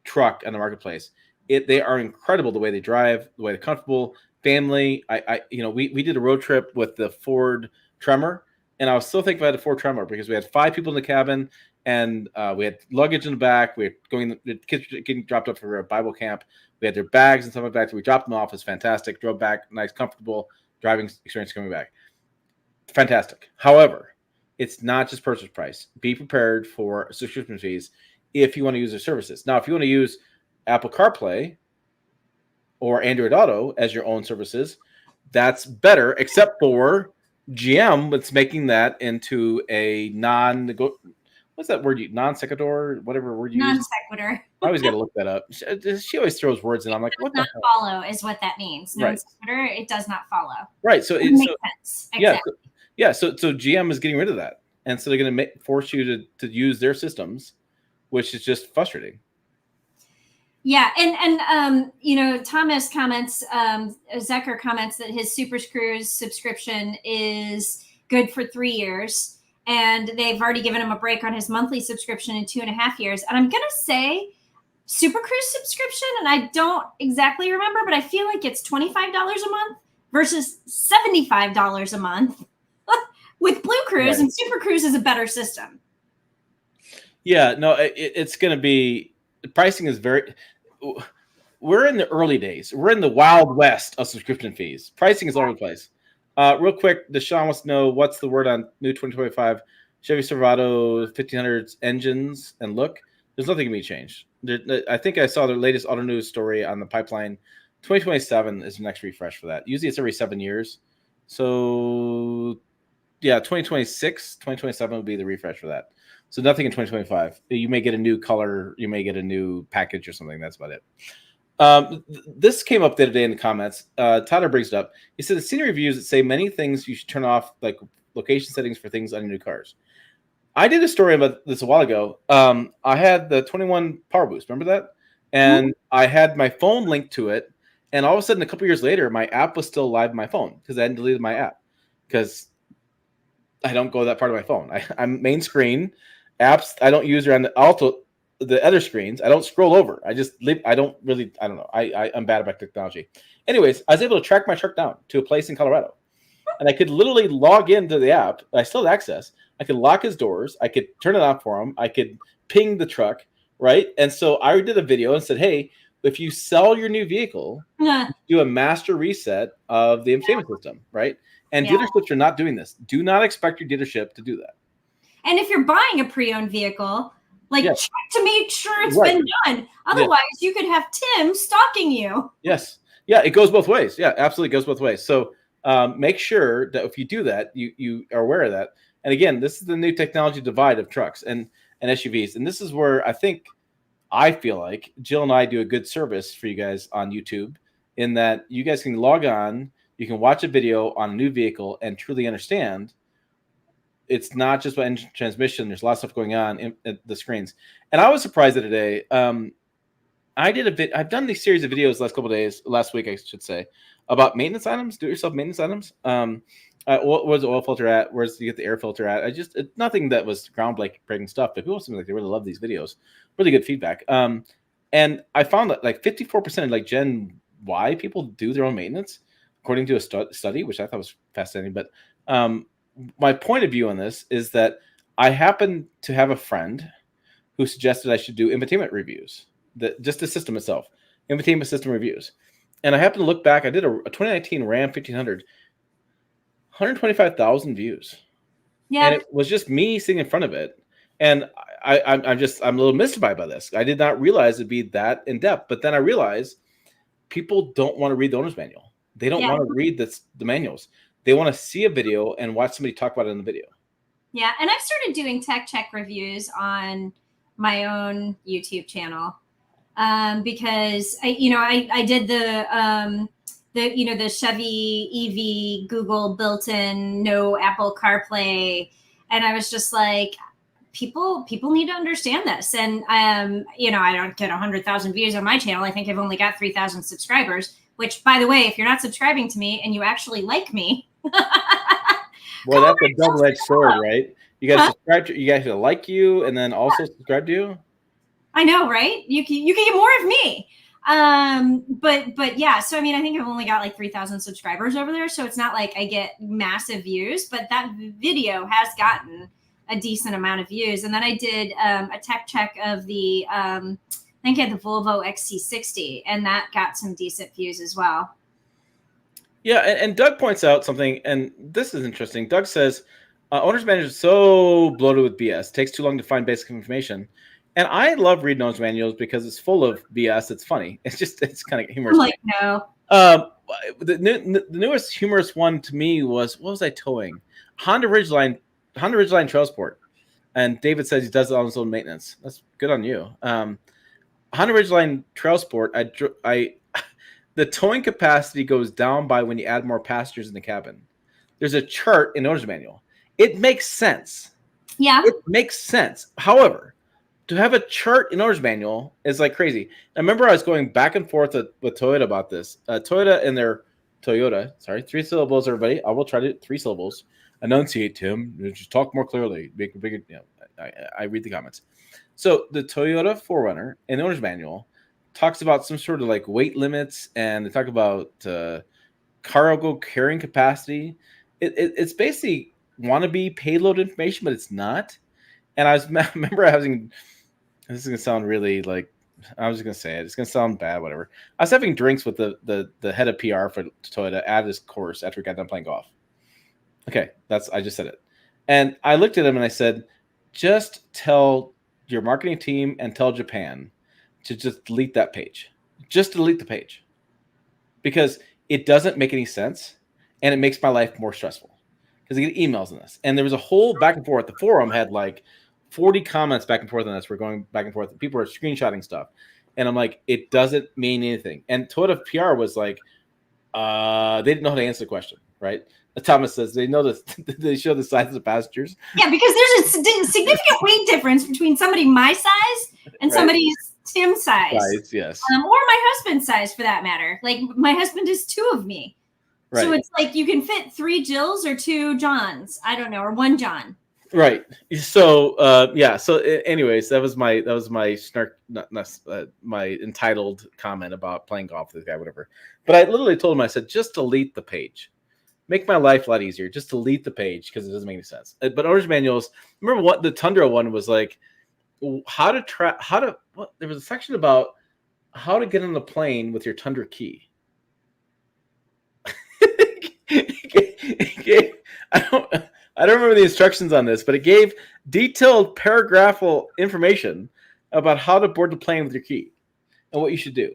truck on the marketplace. They are incredible, the way they drive, the way they're comfortable. Family. We did a road trip with the Ford Tremor, and I was so thankful I had a Ford Tremor because we had 5 people in the cabin, and we had luggage in the back. We were the kids getting dropped off for a Bible camp. We had their bags and stuff like that. So we dropped them off. It was fantastic. Drove back, nice, comfortable driving experience coming back. Fantastic. However, it's not just purchase price. Be prepared for subscription fees if you want to use their services. Now, if you want to use Apple CarPlay or Android Auto as your own services, that's better, except for GM, that's making that into a what's that word? Non sequitur, whatever word you use. Non sequitur. I always got to look that up. She always throws words in. I'm like, what the hell? Follow is what that means. Non sequitur, it does not follow. Right. So it makes sense. Exactly. Yeah. So GM is getting rid of that, and so they're going to force you to use their systems, which is just frustrating. Yeah, and Thomas comments, Zecker comments that his Super Cruise subscription is good for 3 years. And they've already given him a break on his monthly subscription in 2.5 years. And I'm going to say Super Cruise subscription, and I don't exactly remember, but I feel like it's $25 a month versus $75 a month with Blue Cruise. Right. And Super Cruise is a better system. Yeah, no, it's going to be, the pricing is we're in the early days. We're in the wild west of subscription fees. Pricing is all over the place. Real quick, Deshaun wants to know what's the word on new 2025 Chevy Silverado 1500s engines and look. There's nothing going to be changed. I think I saw the latest Auto News story on the pipeline. 2027 is the next refresh for that. Usually it's every 7 years. So, yeah, 2027 will be the refresh for that. So nothing in 2025. You may get a new color. You may get a new package or something. That's about it. This came up the other day in the comments. Tyler brings it up. He said the senior reviews that say many things you should turn off, like location settings for things on your new cars. I did a story about this a while ago. I had the 21 Power Boost. Remember that? And I had my phone linked to it. And all of a sudden, a couple years later, my app was still live on my phone because I hadn't deleted my app because I don't go to that part of my phone. I'm main screen apps I don't use are on the the other screens. I don't scroll over. I just live. I don't know. I'm bad about technology. Anyways, I was able to track my truck down to a place in Colorado, and I could literally log into the app. I still had access. I could lock his doors. I could turn it off for him. I could ping the truck, right? And so I did a video and said, hey, if you sell your new vehicle, do a master reset of the infotainment system, right? And dealerships are not doing this. Do not expect your dealership to do that. And if you're buying a pre-owned vehicle, like check to make sure it's been done. Otherwise, you could have Tim stalking you. Yes. Yeah, it goes both ways. Yeah, absolutely goes both ways. So make sure that if you do that, you are aware of that. And again, this is the new technology divide of trucks and SUVs. And this is where I feel like Jill and I do a good service for you guys on YouTube, in that you guys can log on, you can watch a video on a new vehicle and truly understand it's not just about engine transmission. There's a lot of stuff going on in the screens. And I was surprised that today. I've done these series of videos last week, I should say, about maintenance items, do-it-yourself maintenance items. Where's the oil filter at? Where's you get the air filter at? Nothing that was groundbreaking stuff, but people seem like they really love these videos. Really good feedback. And I found that like 54% of like Gen Y people do their own maintenance, according to a study, which I thought was fascinating. But my point of view on this is that I happen to have a friend who suggested I should do infotainment reviews, just the system itself, infotainment system reviews. And I happened to look back. I did a 2019 Ram 1500, 125,000 views. Yeah. And it was just me sitting in front of it. And I'm a little mystified by this. I did not realize it'd be that in depth. But then I realized people don't want to read the owner's manual. They don't want to read the manuals. They want to see a video and watch somebody talk about it in the video. Yeah. And I've started doing tech check reviews on my own YouTube channel. Because I did the Chevy EV Google built-in, no Apple CarPlay, and I was just like, people need to understand this. And I don't get 100,000 views on my channel. I think I've only got 3,000 subscribers. Which, by the way, if you're not subscribing to me and you actually like me, well, that's a double-edged sword, right? You guys subscribe to you guys to like you and then also subscribe to you. I know, right? You can get more of me. But yeah, so I mean, I think I've only got like 3,000 subscribers over there. So it's not like I get massive views, but that video has gotten a decent amount of views. And then I did a tech check of the, I think I had the Volvo XC60, and that got some decent views as well. Yeah, and Doug points out something, and this is interesting. Doug says, owner's manual is so bloated with BS. It takes too long to find basic information. And I love reading owner's manuals because it's full of BS. It's funny. It's kind of humorous. I'm like, no. The newest humorous one to me was, what was I towing? Honda Ridgeline Trail Sport. And David says he does it on his own maintenance. That's good on you. Honda Ridgeline Trail Sport, the towing capacity goes down by when you add more passengers in the cabin. There's a chart in owner's manual. It makes sense. Yeah. It makes sense. However, to have a chart in owner's manual is like crazy. I remember I was going back and forth with Toyota about this. Toyota and their Toyota, 3 syllables, everybody. I will try to 3 syllables. Enunciate, Tim. Just talk more clearly. Make a bigger, I read the comments. So the Toyota 4Runner in the owner's manual talks about some sort of like weight limits, and they talk about cargo carrying capacity. It's basically wannabe payload information, but it's not. And I remember having, this is going to sound really like, I was just going to say it. It's going to sound bad, whatever. I was having drinks with the head of PR for Toyota at his course after we got done playing golf. Okay, I just said it. And I looked at him and I said, just tell your marketing team and tell Japan to just delete that page. Just delete the page. Because it doesn't make any sense, and it makes my life more stressful. Because I get emails on this. And there was a whole back and forth. The forum had like 40 comments back and forth on this. We're going back and forth. People are screenshotting stuff. And I'm like, it doesn't mean anything. And Toyota PR was like, they didn't know how to answer the question, right? Thomas says they know they show the size of the passengers. Yeah, because there's a significant weight difference between somebody my size and somebody's Tim's size. Yes. Or my husband's size, for that matter. Like, my husband is 2 of me. Right. So it's like you can fit 3 Jills or 2 Johns. I don't know, or 1 John. Right. So yeah. So anyways, that was my snark, my entitled comment about playing golf with this guy, whatever. But I literally told him, I said, just delete the page. Make my life a lot easier. Just delete the page because it doesn't make any sense. But owner's manuals. Remember what the Tundra one was like? How to track? How to? What? There was a section about how to get on the plane with your Tundra key. I don't remember the instructions on this, but it gave detailed paragraphal information about how to board the plane with your key and what you should do.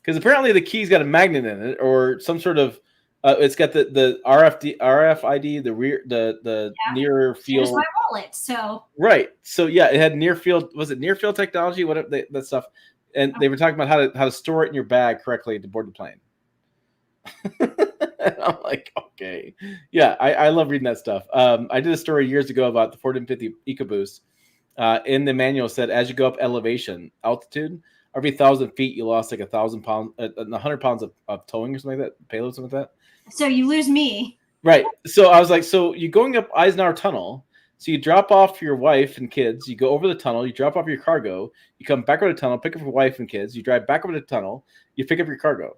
Because apparently the key's got a magnet in it or some sort of it's got the RFID, the rear the near field. Here's my wallet. So right. So yeah, it had near field. Was it near field technology? What that stuff? And they were talking about how to store it in your bag correctly to board the plane. I'm like, okay, yeah, I love reading that stuff. I did a story years ago about the Ford M50 EcoBoost. In the manual said, as you go up elevation, altitude, every 1,000 feet, you lost like 1,000 pounds, 100 pounds of towing or something like that, payload, something like that. So you lose me. Right. So I was like, so you're going up Eisenhower Tunnel. So you drop off your wife and kids. You go over the tunnel. You drop off your cargo. You come back over the tunnel, pick up your wife and kids. You drive back over the tunnel. You pick up your cargo.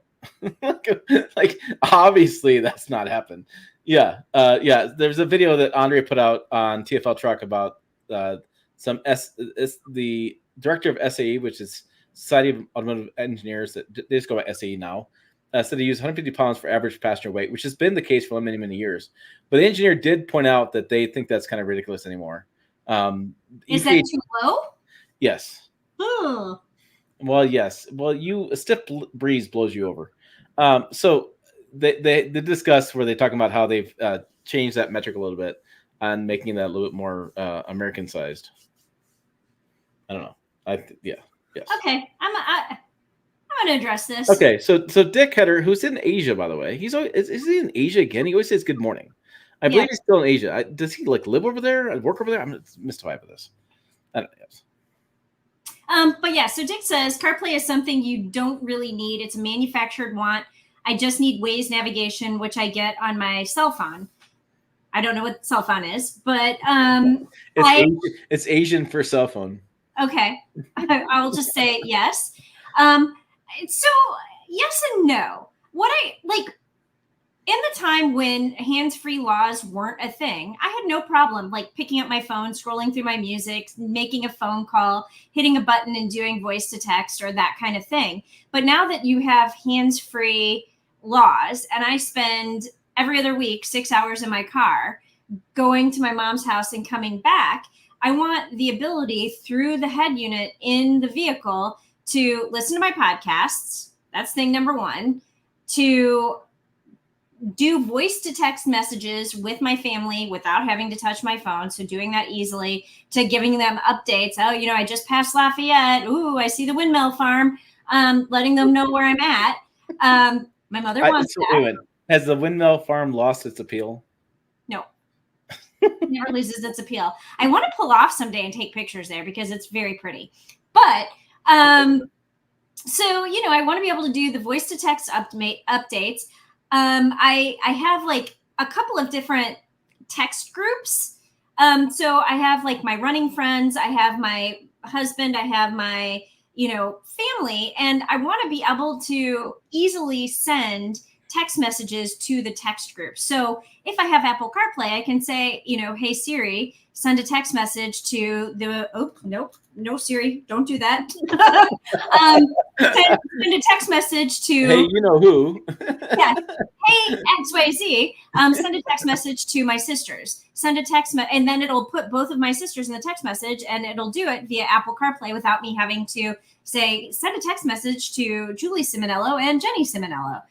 Like obviously that's not happened. Yeah. There's a video that Andre put out on TFL Truck about the director of SAE, which is Society of Automotive Engineers. That they just go by SAE now. Said they use 150 pounds for average passenger weight, which has been the case for many, many years. But the engineer did point out that they think that's kind of ridiculous anymore. Is that too low? Yes. Oh. Well, yes. Well, a stiff breeze blows you over. So they discuss where they talk about how they've changed that metric a little bit and making that a little bit more American sized. I don't know. Yes. Okay, I'm going to address this. Okay, so Dick Header, who's in Asia, by the way, is he in Asia again? He always says good morning. I believe he's still in Asia. Does he like live over there and work over there? I'm mystified with this. I don't know. But yeah, so Dick says CarPlay is something you don't really need. It's a manufactured want. I just need Waze navigation, which I get on my cell phone. I don't know what cell phone is, but it's Asian for cell phone. Okay, I'll just say yes. So yes and no. What I like in the time when hands-free laws weren't a thing, I had no problem like picking up my phone, scrolling through my music, making a phone call, hitting a button and doing voice to text or that kind of thing. But now that you have hands-free laws and I spend every other week 6 hours in my car going to my mom's house and coming back, I want the ability through the head unit in the vehicle to listen to my podcasts. That's thing number one. To do voice to text messages with my family without having to touch my phone. So doing that easily, to giving them updates. Oh, I just passed Lafayette. Ooh, I see the windmill farm. Letting them know where I'm at. My mother wants that. Has the windmill farm lost its appeal? No. It never loses its appeal. I want to pull off someday and take pictures there because it's very pretty. But so I want to be able to do the voice to text updates. I have like a couple of different text groups. So I have like my running friends, I have my husband, I have my family, and I want to be able to easily send text messages to the text group. So if I have Apple CarPlay, I can say, hey Siri, send a text message to no Siri, don't do that. Send a text message to hey, you know who? Yeah, hey XYZ. Send a text message to my sisters. Send a text and then it'll put both of my sisters in the text message, and it'll do it via Apple CarPlay without me having to say send a text message to Julie Simonello and Jenny Simonello.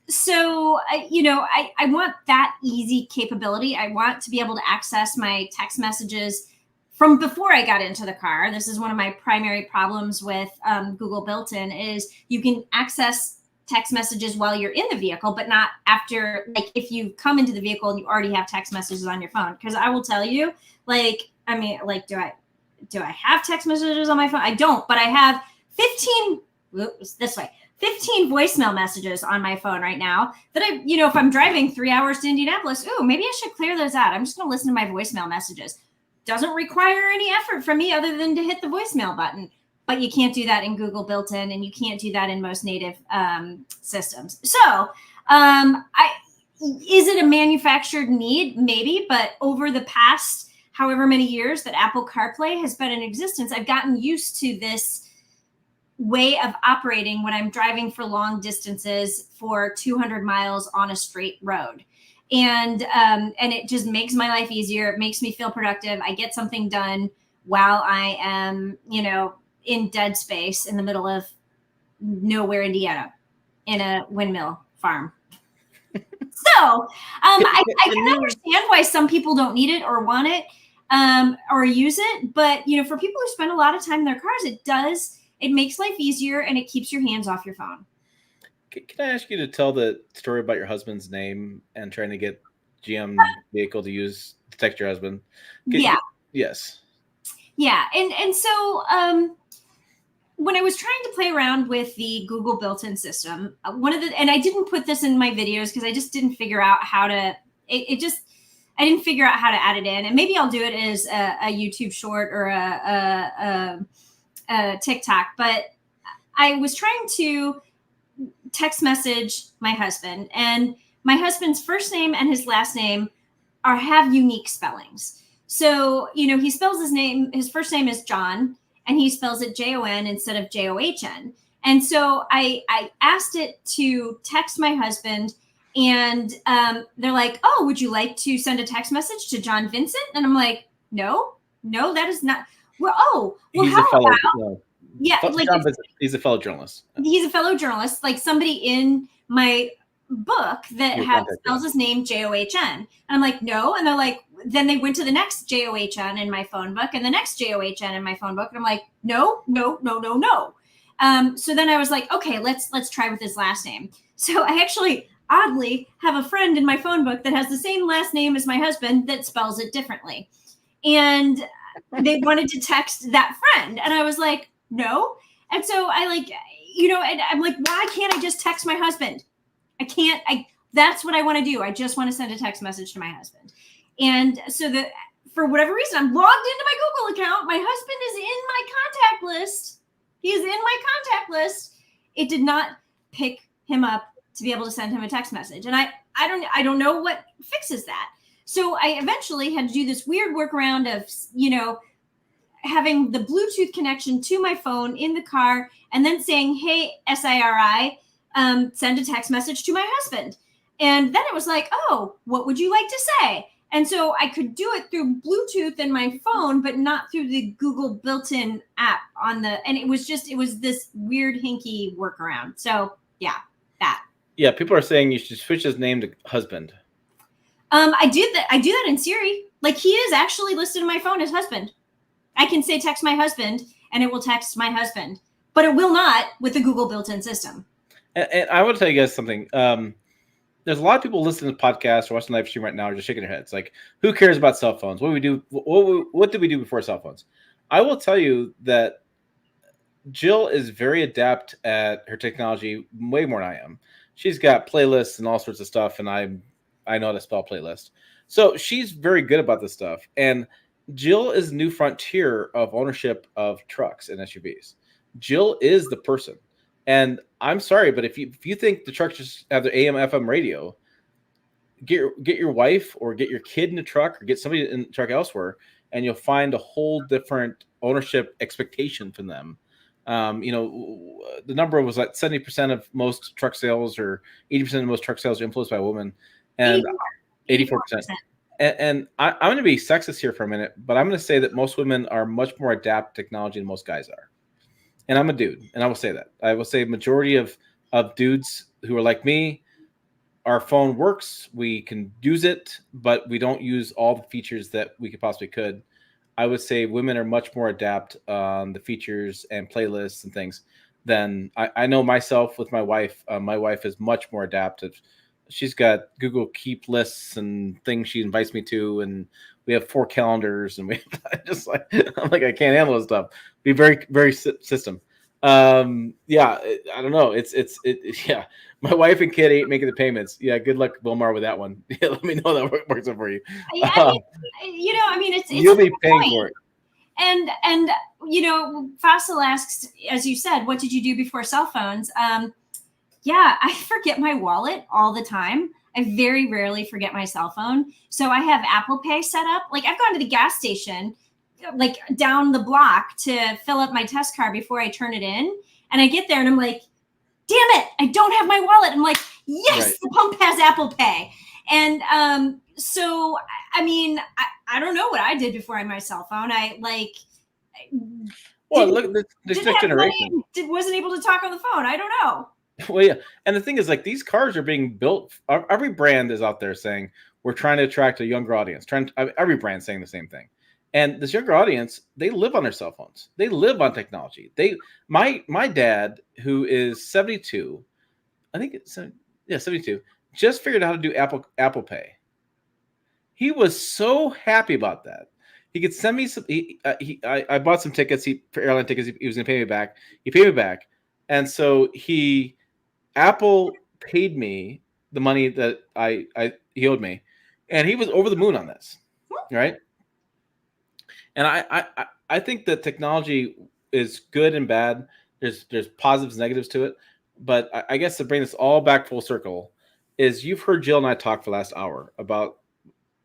So, I want that easy capability. I want to be able to access my text messages from before I got into the car. This is one of my primary problems with Google built-in is you can access text messages while you're in the vehicle, but not after, like if you come into the vehicle and you already have text messages on your phone. Because I will tell you, do I have text messages on my phone? I don't, but I have 15 15 voicemail messages on my phone right now that if I'm driving 3 hours to Indianapolis, maybe I should clear those out. I'm just going to listen to my voicemail messages. Doesn't require any effort from me other than to hit the voicemail button. But you can't do that in Google built-in, and you can't do that in most native systems. So is it a manufactured need? Maybe, but over the past however many years that Apple CarPlay has been in existence, I've gotten used to this way of operating when I'm driving for long distances for 200 miles on a straight road. And it just makes my life easier. It makes me feel productive. I get something done while I am, in dead space in the middle of nowhere, Indiana, in a windmill farm. So I can understand why some people don't need it or want it or use it. But, for people who spend a lot of time in their cars, it makes life easier and it keeps your hands off your phone. Can I ask you to tell the story about your husband's name and trying to get GM vehicle to text your husband? Yes. Yeah. And so when I was trying to play around with the Google built-in system, and I didn't put this in my videos because I just didn't figure out how to, I didn't figure out how to add it in. And maybe I'll do it as a YouTube short or a TikTok, but I was trying to text message my husband, and my husband's first name and his last name have unique spellings. So, he spells his first name is John, and he spells it Jon instead of John. And so I asked it to text my husband, and they're like, "Oh, would you like to send a text message to John Vincent?" And I'm like, no, that is not. Well, how about? Yeah, he's a fellow journalist. He's a fellow journalist, like somebody in my book that spells his name John. And I'm like, no. And they're like, then they went to the next John in my phone book and the next John in my phone book. And I'm like, no. So then I was like, okay, let's try with his last name. So I actually oddly have a friend in my phone book that has the same last name as my husband that spells it differently. And they wanted to text that friend. And I was like, no. And so and I'm like, why can't I just text my husband? That's what I want to do. I just want to send a text message to my husband. And so for whatever reason, I'm logged into my Google account. My husband is in my contact list. He's in my contact list. It did not pick him up to be able to send him a text message. And I don't know what fixes that. So I eventually had to do this weird workaround of, having the Bluetooth connection to my phone in the car and then saying, hey, SIRI, send a text message to my husband. And then it was like, oh, what would you like to say? And so I could do it through Bluetooth in my phone, but not through the Google built-in app and it was this weird hinky workaround. So yeah, that. Yeah, people are saying you should switch his name to husband. I do that in Siri. Like, he is actually listed in my phone as husband. I can say text my husband and it will text my husband, but it will not with the Google built-in system. And I want to tell you guys something. There's a lot of people listening to podcasts or watching live stream right now are just shaking their heads. Like, who cares about cell phones? What do we do? What did we do before cell phones? I will tell you that Jill is very adept at her technology, way more than I am. She's got playlists and all sorts of stuff, and I know how to spell playlist. So she's very good about this stuff. And Jill is the new frontier of ownership of trucks and SUVs. Jill is the person. And I'm sorry, but if you think the trucks just have their AM, FM radio, get your wife or get your kid in the truck or get somebody in the truck elsewhere, and you'll find a whole different ownership expectation from them. The number was like 70% of most truck sales or 80% of most truck sales are influenced by women, and 84%. And I'm going to be sexist here for a minute, but I'm going to say that most women are much more adept to technology than most guys are. And I'm a dude, and I will say that. I will say majority of dudes who are like me, our phone works, we can use it, but we don't use all the features that we possibly could. I would say women are much more adept on the features and playlists and things than I know myself with my wife. My wife is much more adaptive. She's got Google Keep lists and things she invites me to, and we have 4 calendars, and I'm like, I can't handle this stuff. Be very, very system. Yeah, I don't know. Yeah. My wife and kid ain't making the payments. Yeah, good luck, Wilmar, with that one. Yeah, let me know that works out for you. I mean, I mean, it's a You'll be good paying point. for it. And Fossil asks, as you said, what did you do before cell phones? Yeah, I forget my wallet all the time. I very rarely forget my cell phone. So I have Apple Pay set up. Like I've gone to the gas station, like down the block to fill up my test card before I turn it in. And I get there and I'm like, damn it, I don't have my wallet. I'm like, yes, Right. the pump has Apple Pay. And so, I mean, I don't know what I did before I had my cell phone. I like, Well, didn't, look at this didn't next have generation. money, wasn't able to talk on the phone. I don't know. Well, yeah, and the thing is, like, these cars are being built. Every brand is out there saying we're trying to attract a younger audience. Every brand saying the same thing, and this younger audience, they live on their cell phones. They live on technology. My dad, who is 72, I think it's 72, just figured out how to do Apple Pay. He was so happy about that. He could send me some. I bought some tickets. For airline tickets. He was going to pay me back. He paid me back, and so Apple paid me the money that he owed me, and he was over the moon on this, right? And I think that technology is good and bad. There's positives and negatives to it, but I guess to bring this all back full circle is you've heard Jill and I talk for the last hour about,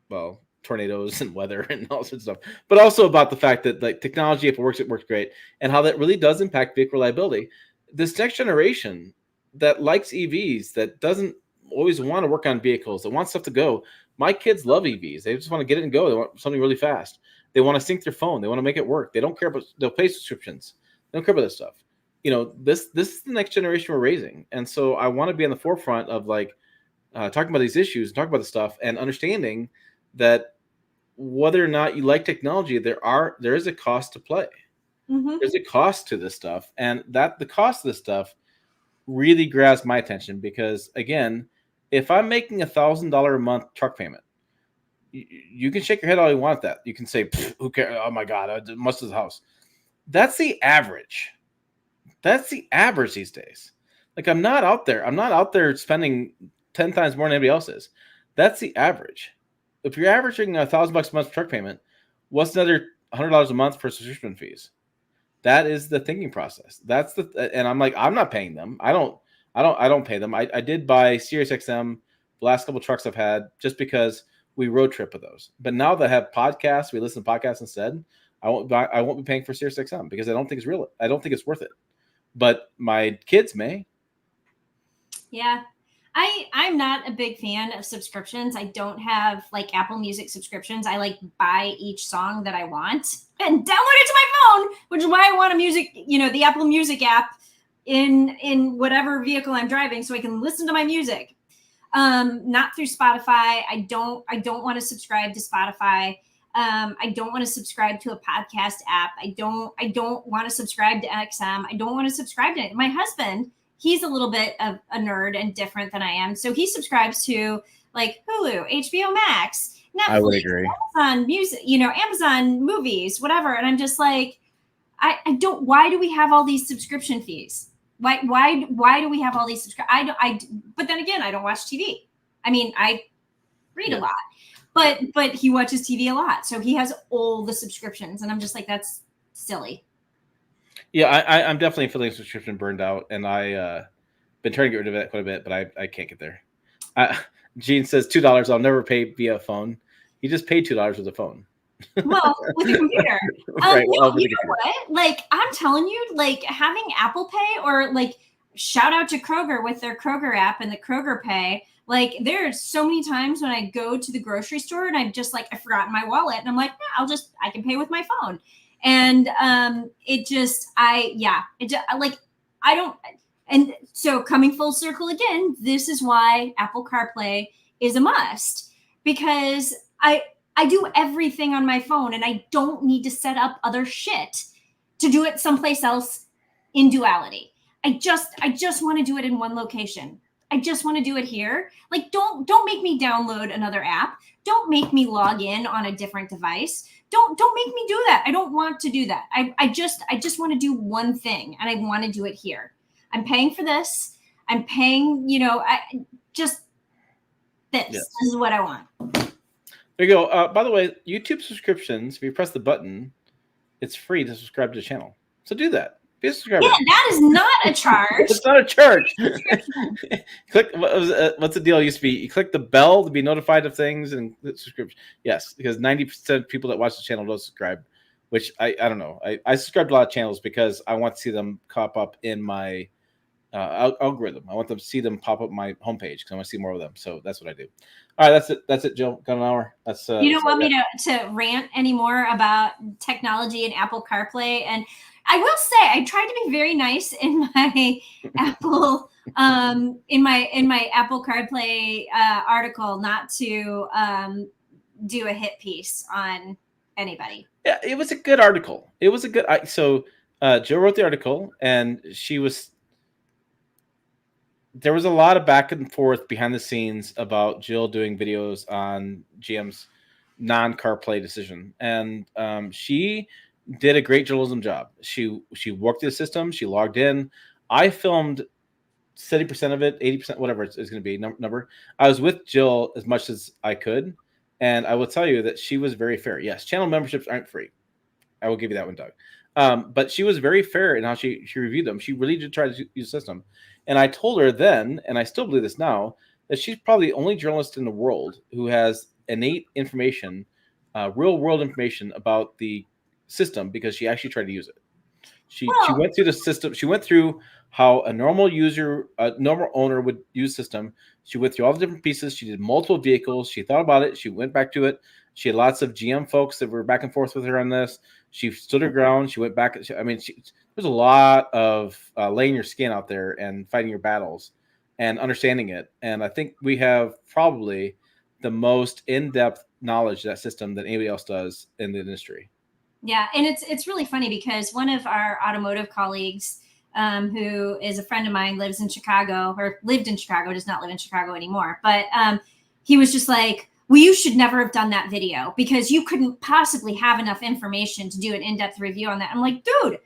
well, tornadoes and weather and all sorts of stuff, but also about the fact that, like, technology, if it works great, and how that really does impact vehicle reliability. This next generation that likes EVs, that doesn't always want to work on vehicles, that wants stuff to go. My kids love EVs. They just want to get it and go. They want something really fast. They want to sync their phone. They want to make it work. They don't care about, they'll pay subscriptions. They don't care about this stuff. This is the next generation we're raising. And so I want to be on the forefront of, like, talking about these issues, talking about the stuff, and understanding that whether or not you like technology, there is a cost to play. Mm-hmm. There's a cost to this stuff, and that the cost of this stuff really grabs my attention because, again, if I'm making $1,000 a month truck payment, you can shake your head all you want at that. You can say, "Who cares? Oh my God, much of the house." That's the average. That's the average these days. Like, I'm not out there spending 10 times more than anybody else is. That's the average. If you're averaging $1,000 a month for truck payment, what's another $100 a month for subscription fees? That is the thinking process. And I'm like, I'm not paying them. I don't pay them. I did buy SiriusXM the last couple of trucks I've had just because we road trip with those. But now that I have podcasts, we listen to podcasts instead. I won't be paying for SiriusXM because I don't think it's real. I don't think it's worth it. But my kids may. Yeah. I'm not a big fan of subscriptions. I don't have like Apple Music subscriptions. I like buy each song that I want and download it to my phone, which is why I want the Apple Music app in whatever vehicle I'm driving so I can listen to my music. Not through Spotify. I don't want to subscribe to Spotify. I don't want to subscribe to a podcast app. I don't want to subscribe to XM. I don't want to subscribe to it. My husband, he's a little bit of a nerd and different than I am. So he subscribes to like Hulu, HBO Max, Netflix, I would agree. Amazon Music, Amazon Movies, whatever. And I'm just like, I don't, why do we have all these subscription fees? Why do we have all these but then again, I don't watch TV. I mean, I read a lot, but he watches TV a lot. So he has all the subscriptions and I'm just like, that's silly. Yeah, I'm definitely feeling subscription burned out, and I been trying to get rid of it quite a bit, but I can't get there. Gene says $2. I'll never pay via phone. He just paid $2 with a phone. Well, with a computer. Right. No, you know what? Like, I'm telling you, like having Apple Pay or like shout out to Kroger with their Kroger app and the Kroger Pay. Like, there's so many times when I go to the grocery store and I've forgotten my wallet and I'm like, I can pay with my phone. And and so coming full circle again, this is why Apple CarPlay is a must, because I do everything on my phone and I don't need to set up other shit to do it someplace else in duality. I just want to do it in one location. I just want to do it here. Like, don't make me download another app. Don't make me log in on a different device. don't make me do that. I don't want to do that. I just want to do one thing, and I want to do it here. I'm paying for this. I'm paying, just this. Yes. This is what I want. There you go. By the way, YouTube subscriptions, if you press the button, it's free to subscribe to the channel. So do that. Be a subscriber. Yeah, that is not a charge. It's not a charge. Click. What's the deal? It used to be you click the bell to be notified of things and subscription. Yes, because 90% of people that watch the channel don't subscribe, which I don't know. I subscribe to a lot of channels because I want to see them pop up in my algorithm. I want them to see them pop up my homepage because I want to see more of them. So that's what I do. All right, that's it, Jill. Got an hour. That's you don't want me to rant anymore about technology and Apple CarPlay. And I will say I tried to be very nice in my Apple in my Apple CarPlay article, not to do a hit piece on anybody. Yeah, it was a good article. It was a good. So Jill wrote the article, and there was a lot of back and forth behind the scenes about Jill doing videos on GM's non-CarPlay decision, and she did a great journalism job. She worked the system. She logged in. I filmed 70% of it, 80%, whatever it's going to be number. I was with Jill as much as I could, and I will tell you that she was very fair. Yes, channel memberships aren't free. I will give you that one, Doug. But she was very fair in how she reviewed them. She really did try to use the system. And I told her then, and I still believe this now, that she's probably the only journalist in the world who has innate information, real world information about the system because she actually tried to use it. She went through the system. She went through how a normal user, a normal owner would use system. She went through all the different pieces. She did multiple vehicles. She thought about it. She went back to it. She had lots of GM folks that were back and forth with her on this. She stood her ground. She went back. There's a lot of laying your skin out there and fighting your battles and understanding it. And I think we have probably the most in-depth knowledge of that system that anybody else does in the industry. Yeah, and it's really funny because one of our automotive colleagues, who is a friend of mine, lived in Chicago, does not live in Chicago anymore. But he was just like, well, you should never have done that video because you couldn't possibly have enough information to do an in-depth review on that. I'm like, dude,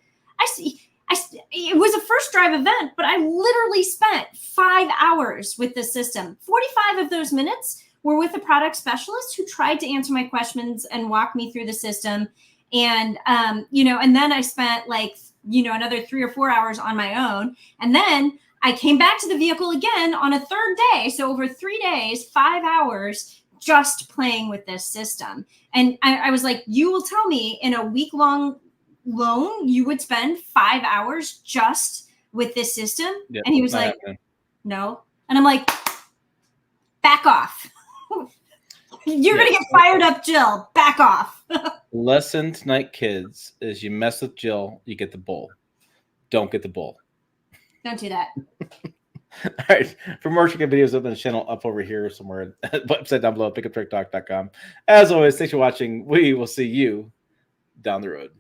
it was a first drive event, but I literally spent 5 hours with this system. 45 of those minutes were with a product specialist who tried to answer my questions and walk me through the system. And, and then I spent another 3 or 4 hours on my own. And then I came back to the vehicle again on a third day. So over 3 days, 5 hours just playing with this system. And I was like, you will tell me in a week-long loan, you would spend 5 hours just with this system? Yeah, and he was like, no. And I'm like, back off. You're going to get fired up, Jill. Back off. Lesson tonight, kids, is you mess with Jill, you get the bull. Don't get the bull. Don't do that. All right. For more chicken videos up on the channel, up over here somewhere, website down below, pickuptrucktalk.com. As always, thanks for watching. We will see you down the road.